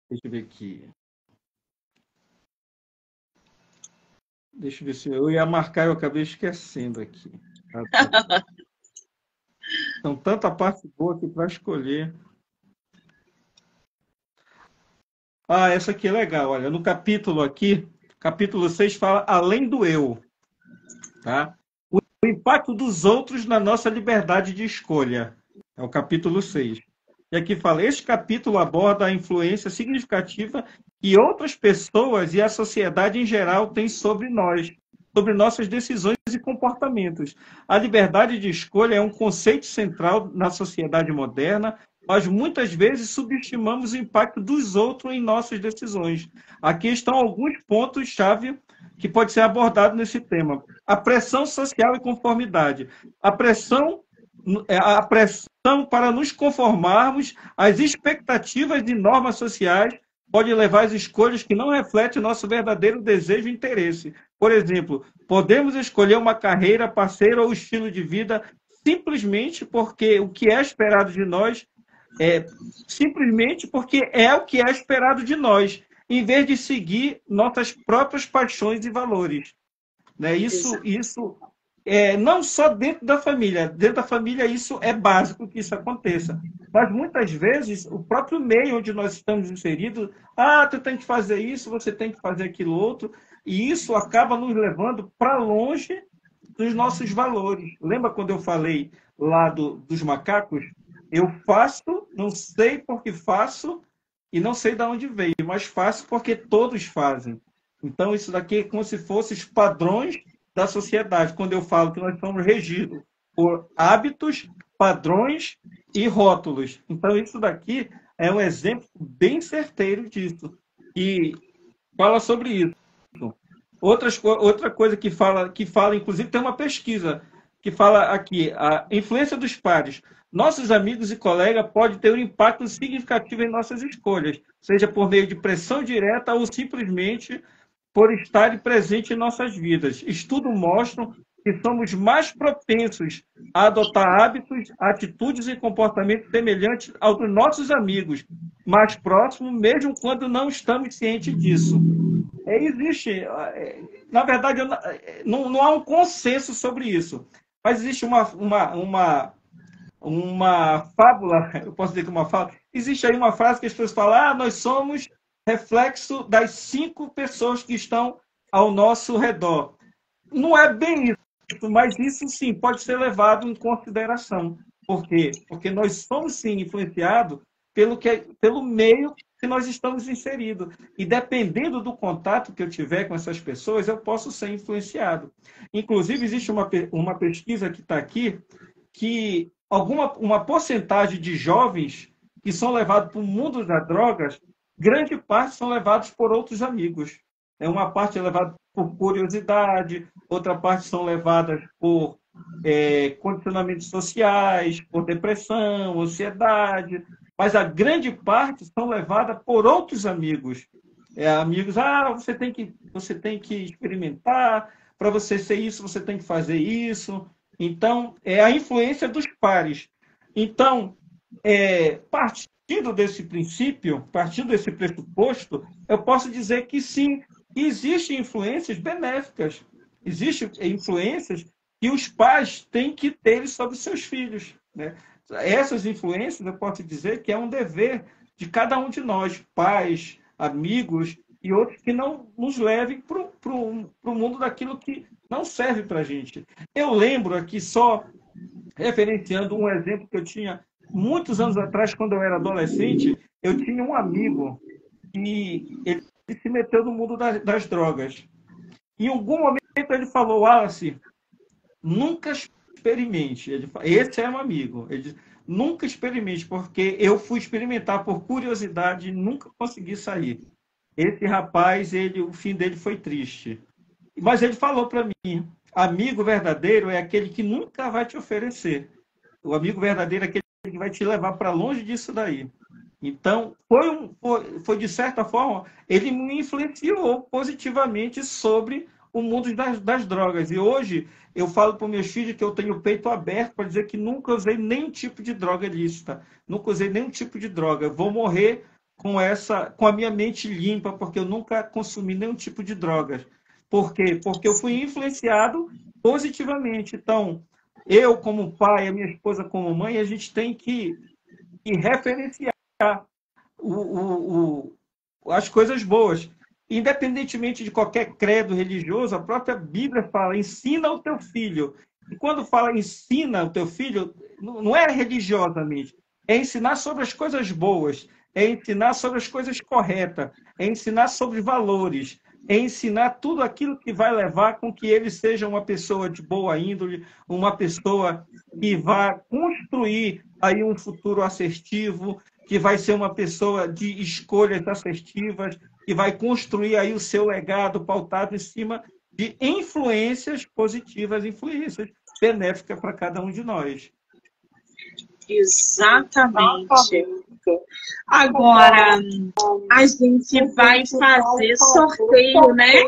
Deixa eu ver aqui. Deixa eu ver se eu ia marcar, eu acabei esquecendo aqui. São tanta parte boa aqui para escolher. Essa aqui é legal. Olha, no capítulo aqui, capítulo 6 fala além do eu. Tá? O impacto dos outros na nossa liberdade de escolha. É o capítulo 6. E aqui fala, este capítulo aborda a influência significativa que outras pessoas e a sociedade em geral têm sobre nós, sobre nossas decisões e comportamentos. A liberdade de escolha é um conceito central na sociedade moderna, mas muitas vezes subestimamos o impacto dos outros em nossas decisões. Aqui estão alguns pontos-chave que pode ser abordado nesse tema. A pressão social e conformidade. A pressão para nos conformarmos às expectativas de normas sociais pode levar às escolhas que não refletem nosso verdadeiro desejo e interesse. Por exemplo, podemos escolher uma carreira, parceiro ou estilo de vida simplesmente porque o que é esperado de nós simplesmente porque é o que é esperado de nós, em vez de seguir nossas próprias paixões e valores. Né? Isso não só dentro da família isso é básico que isso aconteça, mas muitas vezes o próprio meio onde nós estamos inseridos, tu tem que fazer isso, você tem que fazer aquilo outro, e isso acaba nos levando para longe dos nossos valores. Lembra quando eu falei lá dos macacos? Eu faço, não sei por que faço e não sei de onde veio, mas faço porque todos fazem. Então, isso daqui é como se fossem os padrões da sociedade, quando eu falo que nós somos regidos por hábitos, padrões e rótulos. Então, isso daqui é um exemplo bem certeiro disso. E fala sobre isso. Outra coisa que fala, inclusive, tem uma pesquisa que fala aqui, a influência dos pares. Nossos amigos e colegas podem ter um impacto significativo em nossas escolhas, seja por meio de pressão direta ou simplesmente por estarem presentes em nossas vidas. Estudos mostram que somos mais propensos a adotar hábitos, atitudes e comportamentos semelhantes aos dos nossos amigos mais próximos, mesmo quando não estamos cientes disso. Na verdade, não há um consenso sobre isso, mas existe uma fábula, eu posso dizer que uma fábula, existe aí uma frase que as pessoas falam, nós somos reflexo das 5 pessoas que estão ao nosso redor. Não é bem isso, mas isso sim pode ser levado em consideração. Por quê? Porque nós somos sim influenciados pelo meio que nós estamos inseridos. E dependendo do contato que eu tiver com essas pessoas, eu posso ser influenciado. Inclusive, existe uma pesquisa que está aqui, que uma porcentagem de jovens que são levados para o mundo das drogas, grande parte são levados por outros amigos. Uma parte é levada por curiosidade, outra parte são levadas por condicionamentos sociais, por depressão, ansiedade, mas a grande parte são levadas por outros amigos. Amigos, você tem que experimentar, para você ser isso, você tem que fazer isso. Então, é a influência dos pares. Então, partindo desse princípio, partindo desse pressuposto, eu posso dizer que sim, existem influências benéficas, existem influências que os pais têm que ter sobre seus filhos. Né? Essas influências, eu posso dizer que é um dever de cada um de nós, pais, amigos e outros, que não nos levem para o mundo daquilo que não serve para a gente. Eu lembro aqui, só referenciando um exemplo que eu tinha muitos anos atrás, quando eu era adolescente, eu tinha um amigo e ele se meteu no mundo das drogas. Em algum momento ele falou, Wallace, nunca experimente. Esse é um amigo. Ele disse, nunca experimente, porque eu fui experimentar por curiosidade e nunca consegui sair. Esse rapaz, o fim dele foi triste. Mas ele falou para mim, amigo verdadeiro é aquele que nunca vai te oferecer. O amigo verdadeiro é aquele que vai te levar para longe disso daí. Então, foi de certa forma, ele me influenciou positivamente sobre o mundo das drogas. E hoje, eu falo para os meus filhos que eu tenho o peito aberto para dizer que nunca usei nenhum tipo de droga ilícita. Nunca usei nenhum tipo de droga. Eu vou morrer com a minha mente limpa, porque eu nunca consumi nenhum tipo de drogas. Por quê? Porque eu fui influenciado positivamente. Então, eu como pai, a minha esposa como mãe, a gente tem que referenciar as coisas boas. Independentemente de qualquer credo religioso, a própria Bíblia fala, ensina o teu filho. E quando fala ensina o teu filho, não é religiosamente, é ensinar sobre as coisas boas, é ensinar sobre as coisas corretas, é ensinar sobre valores, é ensinar tudo aquilo que vai levar com que ele seja uma pessoa de boa índole, uma pessoa que vá construir aí um futuro assertivo, que vai ser uma pessoa de escolhas assertivas, que vai construir aí o seu legado pautado em cima de influências positivas, influências benéficas para cada um de nós. Exatamente. Agora, a gente vai fazer sorteio, né?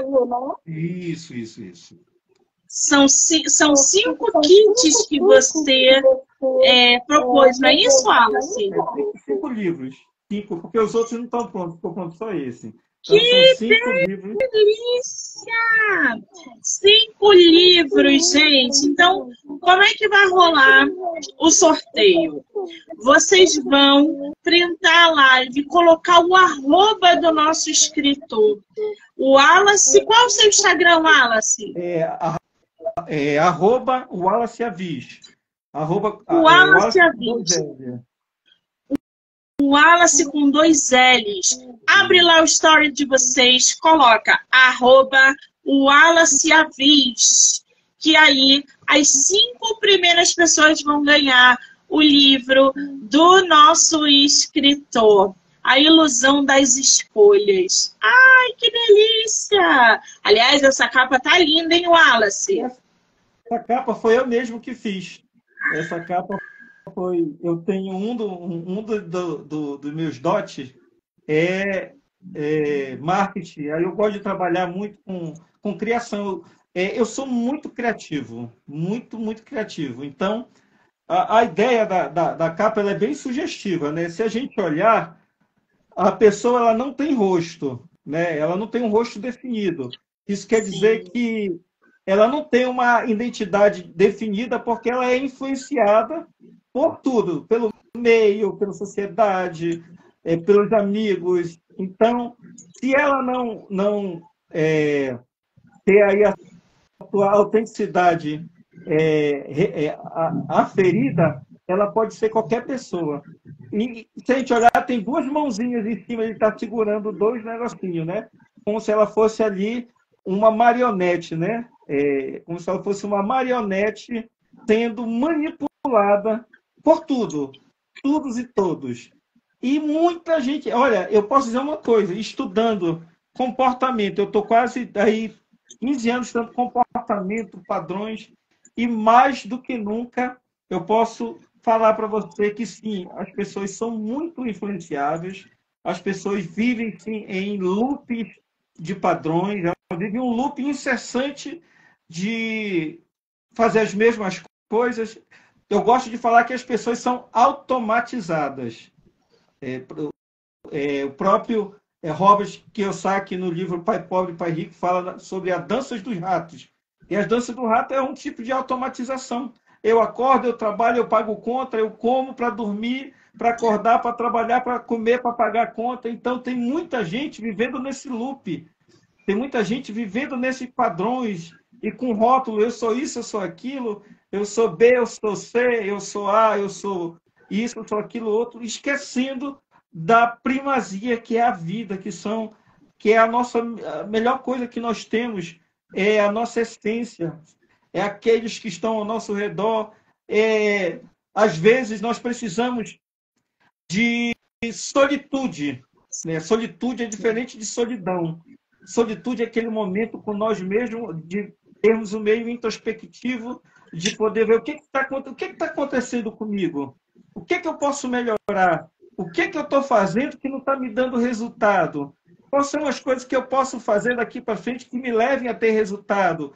Isso. São 5 kits que você propôs, não é isso, Wallace? 5 livros. 5, porque os outros não estão prontos, ficou pronto só esse. Então, que delícia! 5 livros, gente. Então, como é que vai rolar o sorteio? Vocês vão printar a live, colocar o arroba do nosso escritor. O Wallace, qual é o seu Instagram, Wallace? Arroba Wallace Avis. Wallace Avis. Wallace com 2 L's. Abre lá o story de vocês, coloca arroba Wallace Avis, que aí as 5 primeiras pessoas vão ganhar o livro do nosso escritor, A Ilusão das Escolhas. Ai, que delícia! Aliás, essa capa tá linda, hein, Wallace? Essa capa foi eu mesmo que fiz. Essa capa foi... Eu tenho dos meus dotes marketing. Aí eu gosto de trabalhar muito com criação. Eu sou muito criativo. Muito criativo. Então, a ideia da capa ela é bem sugestiva, né? Se a gente olhar, a pessoa ela não tem rosto, né? Ela não tem um rosto definido. Isso quer dizer que ela não tem uma identidade definida porque ela é influenciada por tudo, pelo meio, pela sociedade, pelos amigos. Então, se ela não ter aí a sua autenticidade aferida, ela pode ser qualquer pessoa. E se a gente olhar, tem 2 mãozinhas em cima, ele está segurando 2 negocinhos, né? Como se ela fosse ali uma marionete, né? Como se ela fosse uma marionete sendo manipulada por todos e todos. E muita gente... Olha, eu posso dizer uma coisa, estudando comportamento, eu estou quase aí 15 anos estudando comportamento, padrões, e mais do que nunca eu posso falar para você que sim, as pessoas são muito influenciáveis, as pessoas vivem sim em loops de padrões, elas vivem um loop incessante de fazer as mesmas coisas. Eu gosto de falar que as pessoas são automatizadas. O próprio Robert Kiyosaki, no livro Pai Pobre, Pai Rico, fala sobre as danças dos ratos. E as danças do rato é um tipo de automatização. Eu acordo, eu trabalho, eu pago conta, eu como para dormir, para acordar, para trabalhar, para comer, para pagar a conta. Então, tem muita gente vivendo nesse loop. Tem muita gente vivendo nesses padrões e com rótulo, eu sou isso, eu sou aquilo, eu sou B, eu sou C, eu sou A, eu sou isso, eu sou aquilo outro, esquecendo da primazia que é a vida, que é a melhor coisa que nós temos, é a nossa essência, é aqueles que estão ao nosso redor. Às vezes nós precisamos de solitude, né? Solitude é diferente de solidão. Solitude é aquele momento com nós mesmos, de termos um meio introspectivo, de poder ver o que está acontecendo comigo, o que eu posso melhorar, o que eu estou fazendo que não está me dando resultado, quais são as coisas que eu posso fazer daqui para frente que me levem a ter resultado.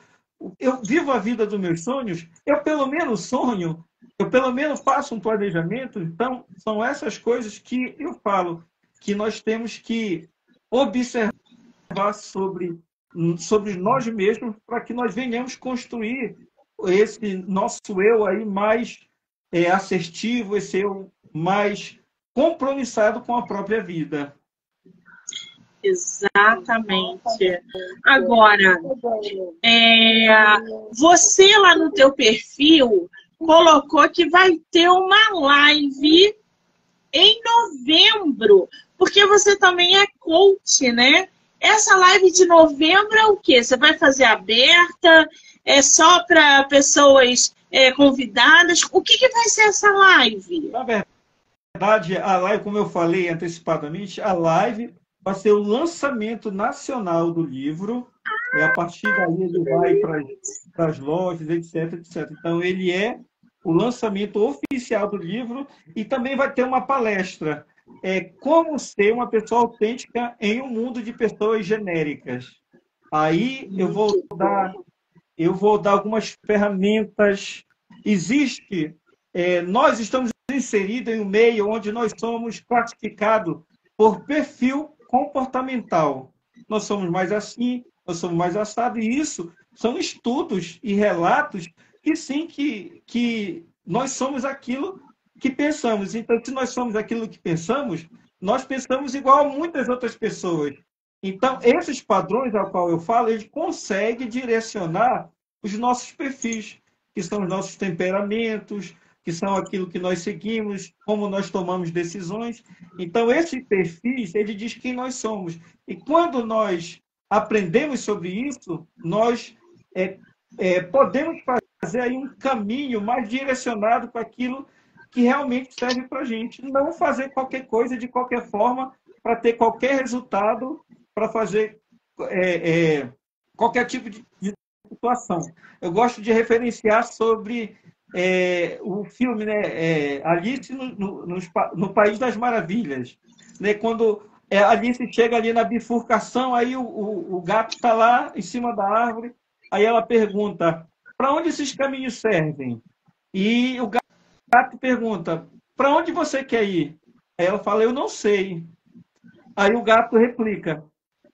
Eu vivo a vida dos meus sonhos, eu pelo menos sonho, eu pelo menos faço um planejamento. Então, são essas coisas que eu falo, que nós temos que observar sobre nós mesmos para que nós venhamos construir esse nosso eu aí mais assertivo, esse eu mais compromissado com a própria vida. Exatamente. Agora, você lá no teu perfil colocou que vai ter uma live em novembro, porque você também é coach, né? Essa live de novembro é o quê? Você vai fazer aberta? É só para pessoas convidadas? O que vai ser essa live? Na verdade, verdade, a live, como eu falei antecipadamente, a live vai ser o lançamento nacional do livro. A partir daí ele vai para as lojas, etc, etc. Então, ele é o lançamento oficial do livro e também vai ter uma palestra. Como ser uma pessoa autêntica em um mundo de pessoas genéricas. Aí eu vou dar algumas ferramentas. Nós estamos inseridos em um meio onde nós somos classificados por perfil comportamental. Nós somos mais assim, nós somos mais assado, e isso são estudos e relatos que sim, que nós somos aquilo que pensamos. Então, se nós somos aquilo que pensamos, nós pensamos igual a muitas outras pessoas. Então, esses padrões ao qual eu falo, eles conseguem direcionar os nossos perfis, que são os nossos temperamentos, que são aquilo que nós seguimos, como nós tomamos decisões. Então, esse perfis, ele diz quem nós somos. E quando nós aprendemos sobre isso, nós podemos fazer aí um caminho mais direcionado para aquilo que realmente serve para a gente. Não fazer qualquer coisa de qualquer forma para ter qualquer resultado, para fazer qualquer tipo de situação. Eu gosto de referenciar sobre o filme, né, Alice no País das Maravilhas. Né, quando Alice chega ali na bifurcação, aí o gato está lá em cima da árvore, aí ela pergunta, para onde esses caminhos servem? E o gato pergunta, para onde você quer ir? Aí ela fala, eu não sei. Aí o gato replica,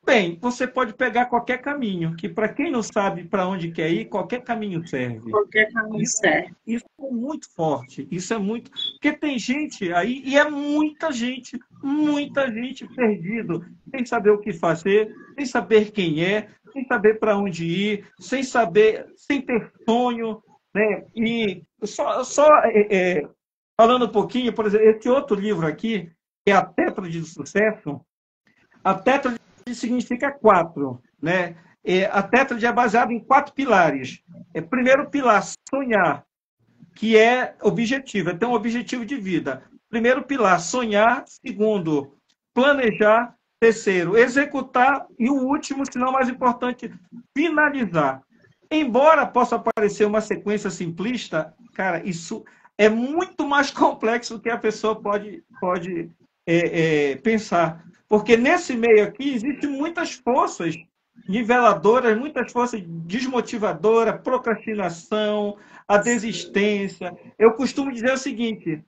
bem, você pode pegar qualquer caminho, que para quem não sabe para onde quer ir, qualquer caminho serve. Qualquer caminho serve. Isso é muito forte, isso é muito... Porque tem gente aí, e é muita gente perdido, sem saber o que fazer, sem saber quem é, sem saber para onde ir, sem saber, sem ter sonho, né? E falando um pouquinho, por exemplo, esse outro livro aqui, que é A Tétrade do Sucesso. A tétrade significa 4, né? A tétrade é baseada em 4 pilares. Primeiro pilar, sonhar, que é objetivo, é ter um objetivo de vida. Primeiro pilar, sonhar. Segundo, planejar. Terceiro, executar. E o último, se não mais importante, finalizar. Embora possa parecer uma sequência simplista, cara, isso é muito mais complexo do que a pessoa pode pensar. Porque nesse meio aqui existem muitas forças niveladoras, muitas forças desmotivadoras, procrastinação, a desistência. Eu costumo dizer o seguinte,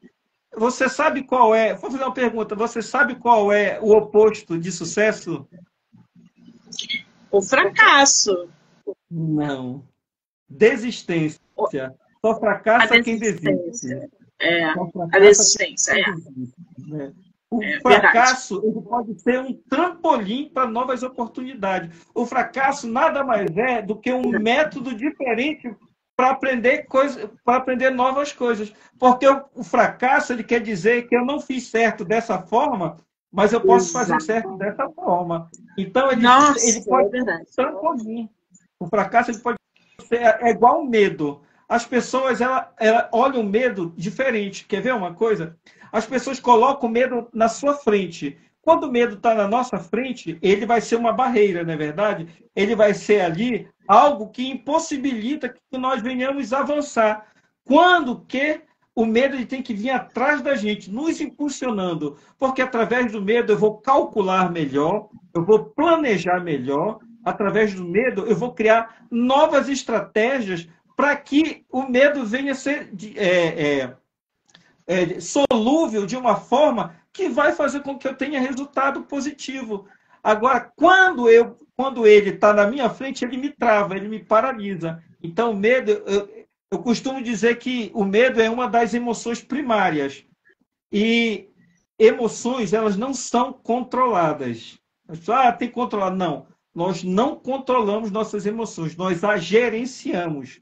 você sabe qual é... Vou fazer uma pergunta, você sabe qual é o oposto de sucesso? O fracasso. Não. Desistência. Só fracassa quem desiste. A desistência, O fracasso ele pode ser um trampolim para novas oportunidades. O fracasso nada mais é do que um método diferente para aprender novas coisas. Porque o fracasso ele quer dizer que eu não fiz certo dessa forma, mas eu posso fazer certo dessa forma. Então ele pode ser um trampolim. O fracasso ele pode ser igual ao medo. As pessoas ela olham o medo diferente. Quer ver uma coisa? As pessoas colocam o medo na sua frente. Quando o medo está na nossa frente, ele vai ser uma barreira, não é verdade? Ele vai ser ali algo que impossibilita que nós venhamos avançar. Quando que o medo ele tem que vir atrás da gente, nos impulsionando. Porque através do medo eu vou calcular melhor, eu vou planejar melhor. Através do medo eu vou criar novas estratégias para que o medo venha a ser solúvel de uma forma que vai fazer com que eu tenha resultado positivo. Agora, quando ele está na minha frente, ele me trava, ele me paralisa. Então, o medo, eu costumo dizer que o medo é uma das emoções primárias. E emoções, elas não são controladas. Tem que controlar. Não. Nós não controlamos nossas emoções, nós a gerenciamos.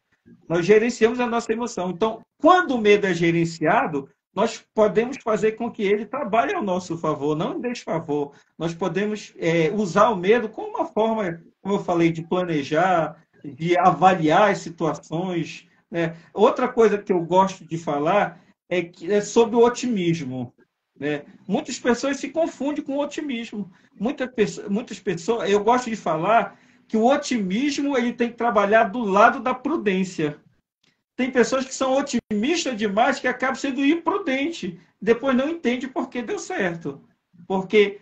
Nós gerenciamos a nossa emoção. Então, quando o medo é gerenciado, nós podemos fazer com que ele trabalhe ao nosso favor, não em desfavor. Nós podemos usar o medo como uma forma, como eu falei, de planejar, de avaliar as situações. Né? Outra coisa que eu gosto de falar é sobre o otimismo. né? Muitas pessoas se confundem com o otimismo. Muitas pessoas, eu gosto de falar que o otimismo ele tem que trabalhar do lado da prudência. Tem pessoas que são otimistas demais que acabam sendo imprudentes. Depois não entende por que deu certo. Porque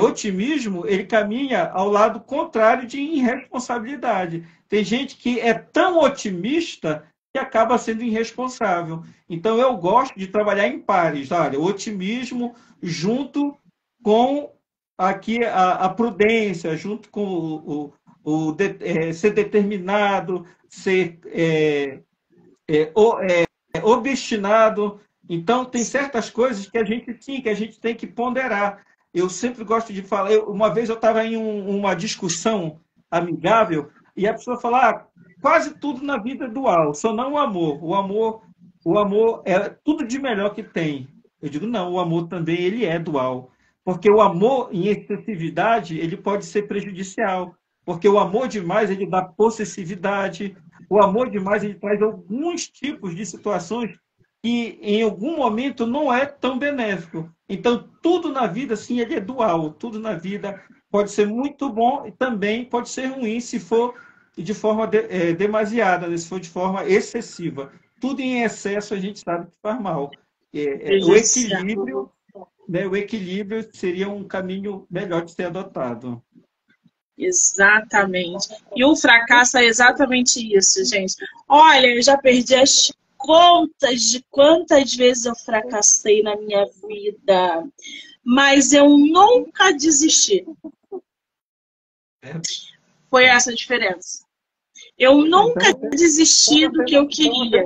otimismo, ele caminha ao lado contrário de irresponsabilidade. Tem gente que é tão otimista que acaba sendo irresponsável. Então, eu gosto de trabalhar em pares. Olha, o otimismo junto com aqui a prudência, junto com ser determinado, ser obstinado. Então, tem certas coisas que a gente sim, que a gente tem que ponderar. Eu sempre gosto de falar. Uma vez eu estava em uma discussão amigável e a pessoa falou: quase tudo na vida é dual, só não o amor. O amor é tudo de melhor que tem. Eu digo, não, o amor também ele é dual. Porque o amor em excessividade, ele pode ser prejudicial. Porque o amor demais, ele dá possessividade. O amor demais, ele traz alguns tipos de situações que em algum momento não é tão benéfico. Então, tudo na vida, sim, ele é dual. Tudo na vida pode ser muito bom e também pode ser ruim se for de forma demasiada, se for de forma excessiva. Tudo em excesso a gente sabe que faz mal. O equilíbrio, né, o equilíbrio seria um caminho melhor de ser adotado. Exatamente. E o fracasso é exatamente isso, gente. Olha, eu já perdi as contas de quantas vezes eu fracassei na minha vida, mas eu nunca desisti. Foi essa a diferença. Eu nunca desisti do que eu queria,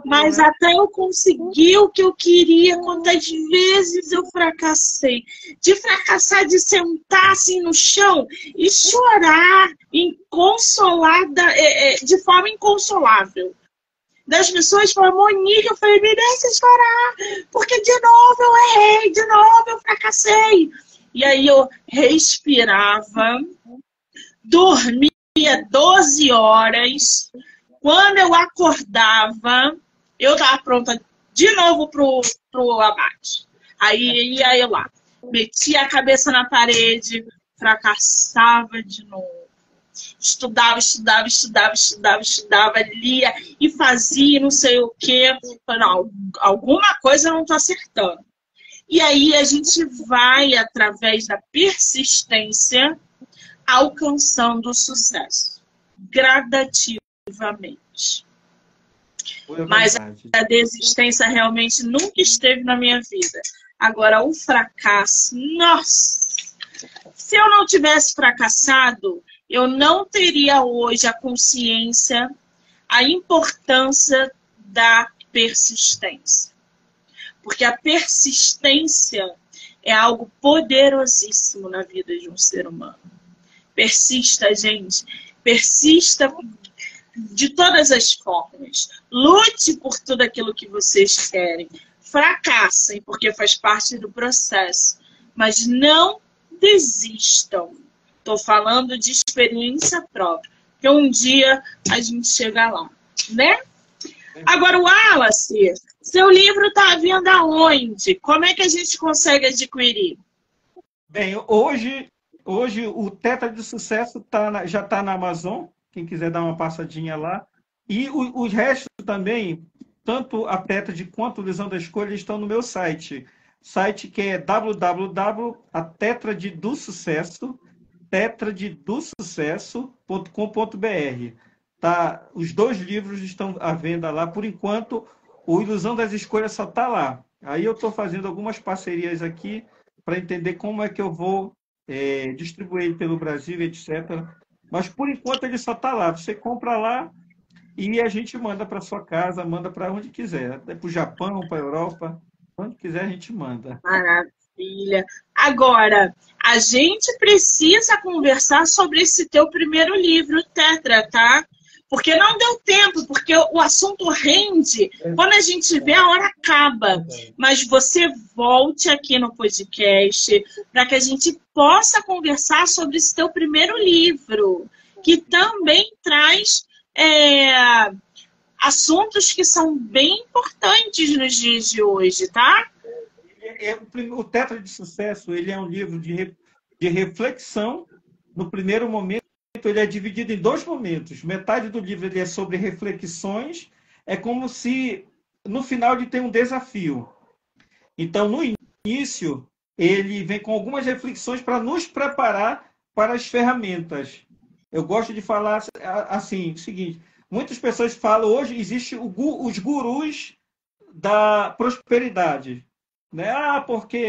mas até eu conseguir o que eu queria, quantas vezes eu fracassei. De fracassar, de sentar assim no chão e chorar inconsolada, de forma inconsolável. Das pessoas falaram, Monique, eu falei, me deixa chorar, porque de novo eu errei, de novo eu fracassei. E aí eu respirava, dormia 12 horas. Quando eu acordava, eu estava pronta de novo pro abate. Aí ia eu lá, metia a cabeça na parede, fracassava de novo. Estudava, lia e fazia não sei o quê. Não, alguma coisa eu não estou acertando. E aí a gente vai, através da persistência, alcançando o sucesso, gradativamente. Mas a desistência realmente nunca esteve na minha vida. Agora, o fracasso, nossa! Se eu não tivesse fracassado, eu não teria hoje a consciência, a importância da persistência. Porque a persistência é algo poderosíssimo na vida de um ser humano. Persista, gente. Persista de todas as formas. Lute por tudo aquilo que vocês querem. Fracassem, porque faz parte do processo. Mas não desistam. Estou falando de experiência própria. Porque um dia a gente chega lá, né? Agora, o Wallace, seu livro está à venda aonde? Como é que a gente consegue adquirir? Bem, hoje o Tetra de Sucesso já está na Amazon, quem quiser dar uma passadinha lá. E os restos também, tanto a Tetra quanto a Ilusão da Escolha, estão no meu site. Site que é tetradedosucesso.com.br. Tá? Os 2 livros estão à venda lá. Por enquanto, o Ilusão das Escolhas só está lá. Aí eu estou fazendo algumas parcerias aqui para entender como é que eu vou distribuir ele pelo Brasil, etc. Mas, por enquanto, ele só está lá. Você compra lá e a gente manda para sua casa, manda para onde quiser. Para o Japão, para a Europa. Onde quiser, a gente manda. Maravilha. Agora, a gente precisa conversar sobre esse teu primeiro livro, Tetra, tá? Porque não deu tempo, porque o assunto rende. Quando a gente vê, a hora acaba. Mas você volte aqui no podcast para que a gente possa conversar sobre esse teu primeiro livro, que também traz assuntos que são bem importantes nos dias de hoje, tá? o Tetra de Sucesso, ele é um livro de reflexão. No primeiro momento, ele é dividido em dois momentos. Metade do livro ele é sobre reflexões. É como se, no final, ele tem um desafio. Então, no início, ele vem com algumas reflexões para nos preparar para as ferramentas. Eu gosto de falar assim, o seguinte, muitas pessoas falam, hoje existe os gurus da prosperidade, né? Porque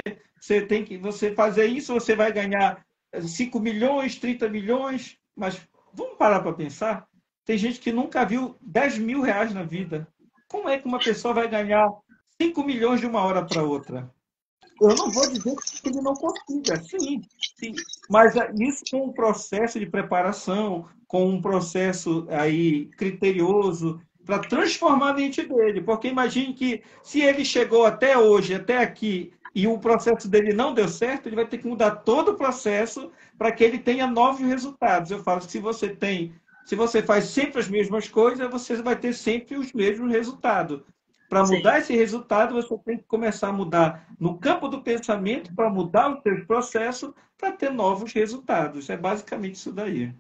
você fazer isso, você vai ganhar 5 milhões, 30 milhões, mas vamos parar para pensar? Tem gente que nunca viu 10 mil reais na vida. Como é que uma pessoa vai ganhar 5 milhões de uma hora para outra? Eu não vou dizer que ele não consiga, sim, sim. Mas isso com um processo de preparação, com um processo aí criterioso, para transformar a mente dele. Porque imagine que se ele chegou até hoje, até aqui, e o processo dele não deu certo, ele vai ter que mudar todo o processo para que ele tenha novos resultados. Eu falo, se você faz sempre as mesmas coisas, você vai ter sempre os mesmos resultados. Para mudar esse resultado, você tem que começar a mudar no campo do pensamento, para mudar os seus processos, para ter novos resultados. É basicamente isso daí.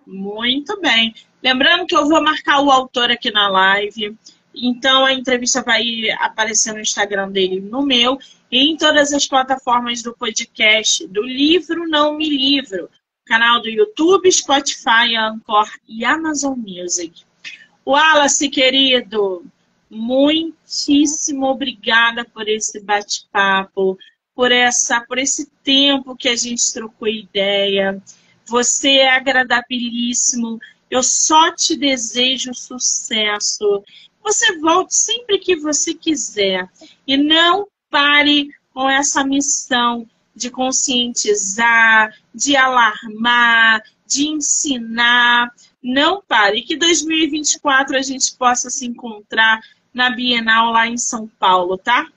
Muito bem. Lembrando que eu vou marcar o autor aqui na live. Então, a entrevista vai aparecer no Instagram dele, no meu, e em todas as plataformas do podcast, do Livro Não Me Livro. Canal do YouTube, Spotify, Anchor e Amazon Music. Wallace, querido, muitíssimo obrigada por esse bate-papo, por esse tempo que a gente trocou ideia. Você é agradabilíssimo. Eu só te desejo sucesso. Você volte sempre que você quiser. E não pare com essa missão de conscientizar, de alarmar, de ensinar. Não pare. E que 2024 a gente possa se encontrar na Bienal lá em São Paulo, tá?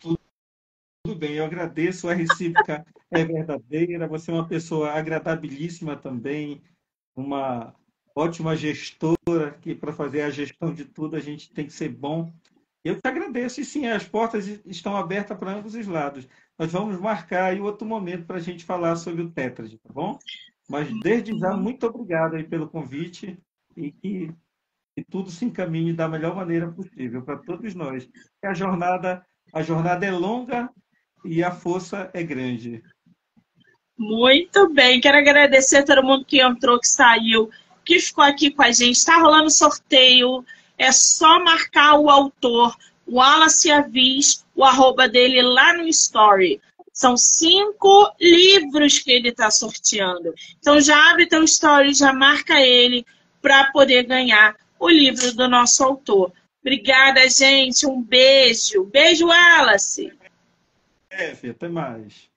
Tudo bem, eu agradeço. A recíproca é verdadeira. Você é uma pessoa agradabilíssima também, uma ótima gestora, que para fazer a gestão de tudo a gente tem que ser bom. Eu te agradeço, e sim, as portas estão abertas para ambos os lados. Nós vamos marcar aí outro momento para a gente falar sobre o Tetrad, tá bom? Mas desde já, muito obrigado aí pelo convite e que tudo se encaminhe da melhor maneira possível para todos nós. A jornada é longa e a força é grande. Muito bem, quero agradecer a todo mundo que entrou, que saiu, que ficou aqui com a gente. Está rolando sorteio, é só marcar o autor, o Wallace Avis, o arroba dele lá no Story. São 5 livros que ele está sorteando. Então já abre teu Story, já marca ele para poder ganhar o livro do nosso autor. Obrigada, gente. Um beijo. Beijo, Wallace. Até mais.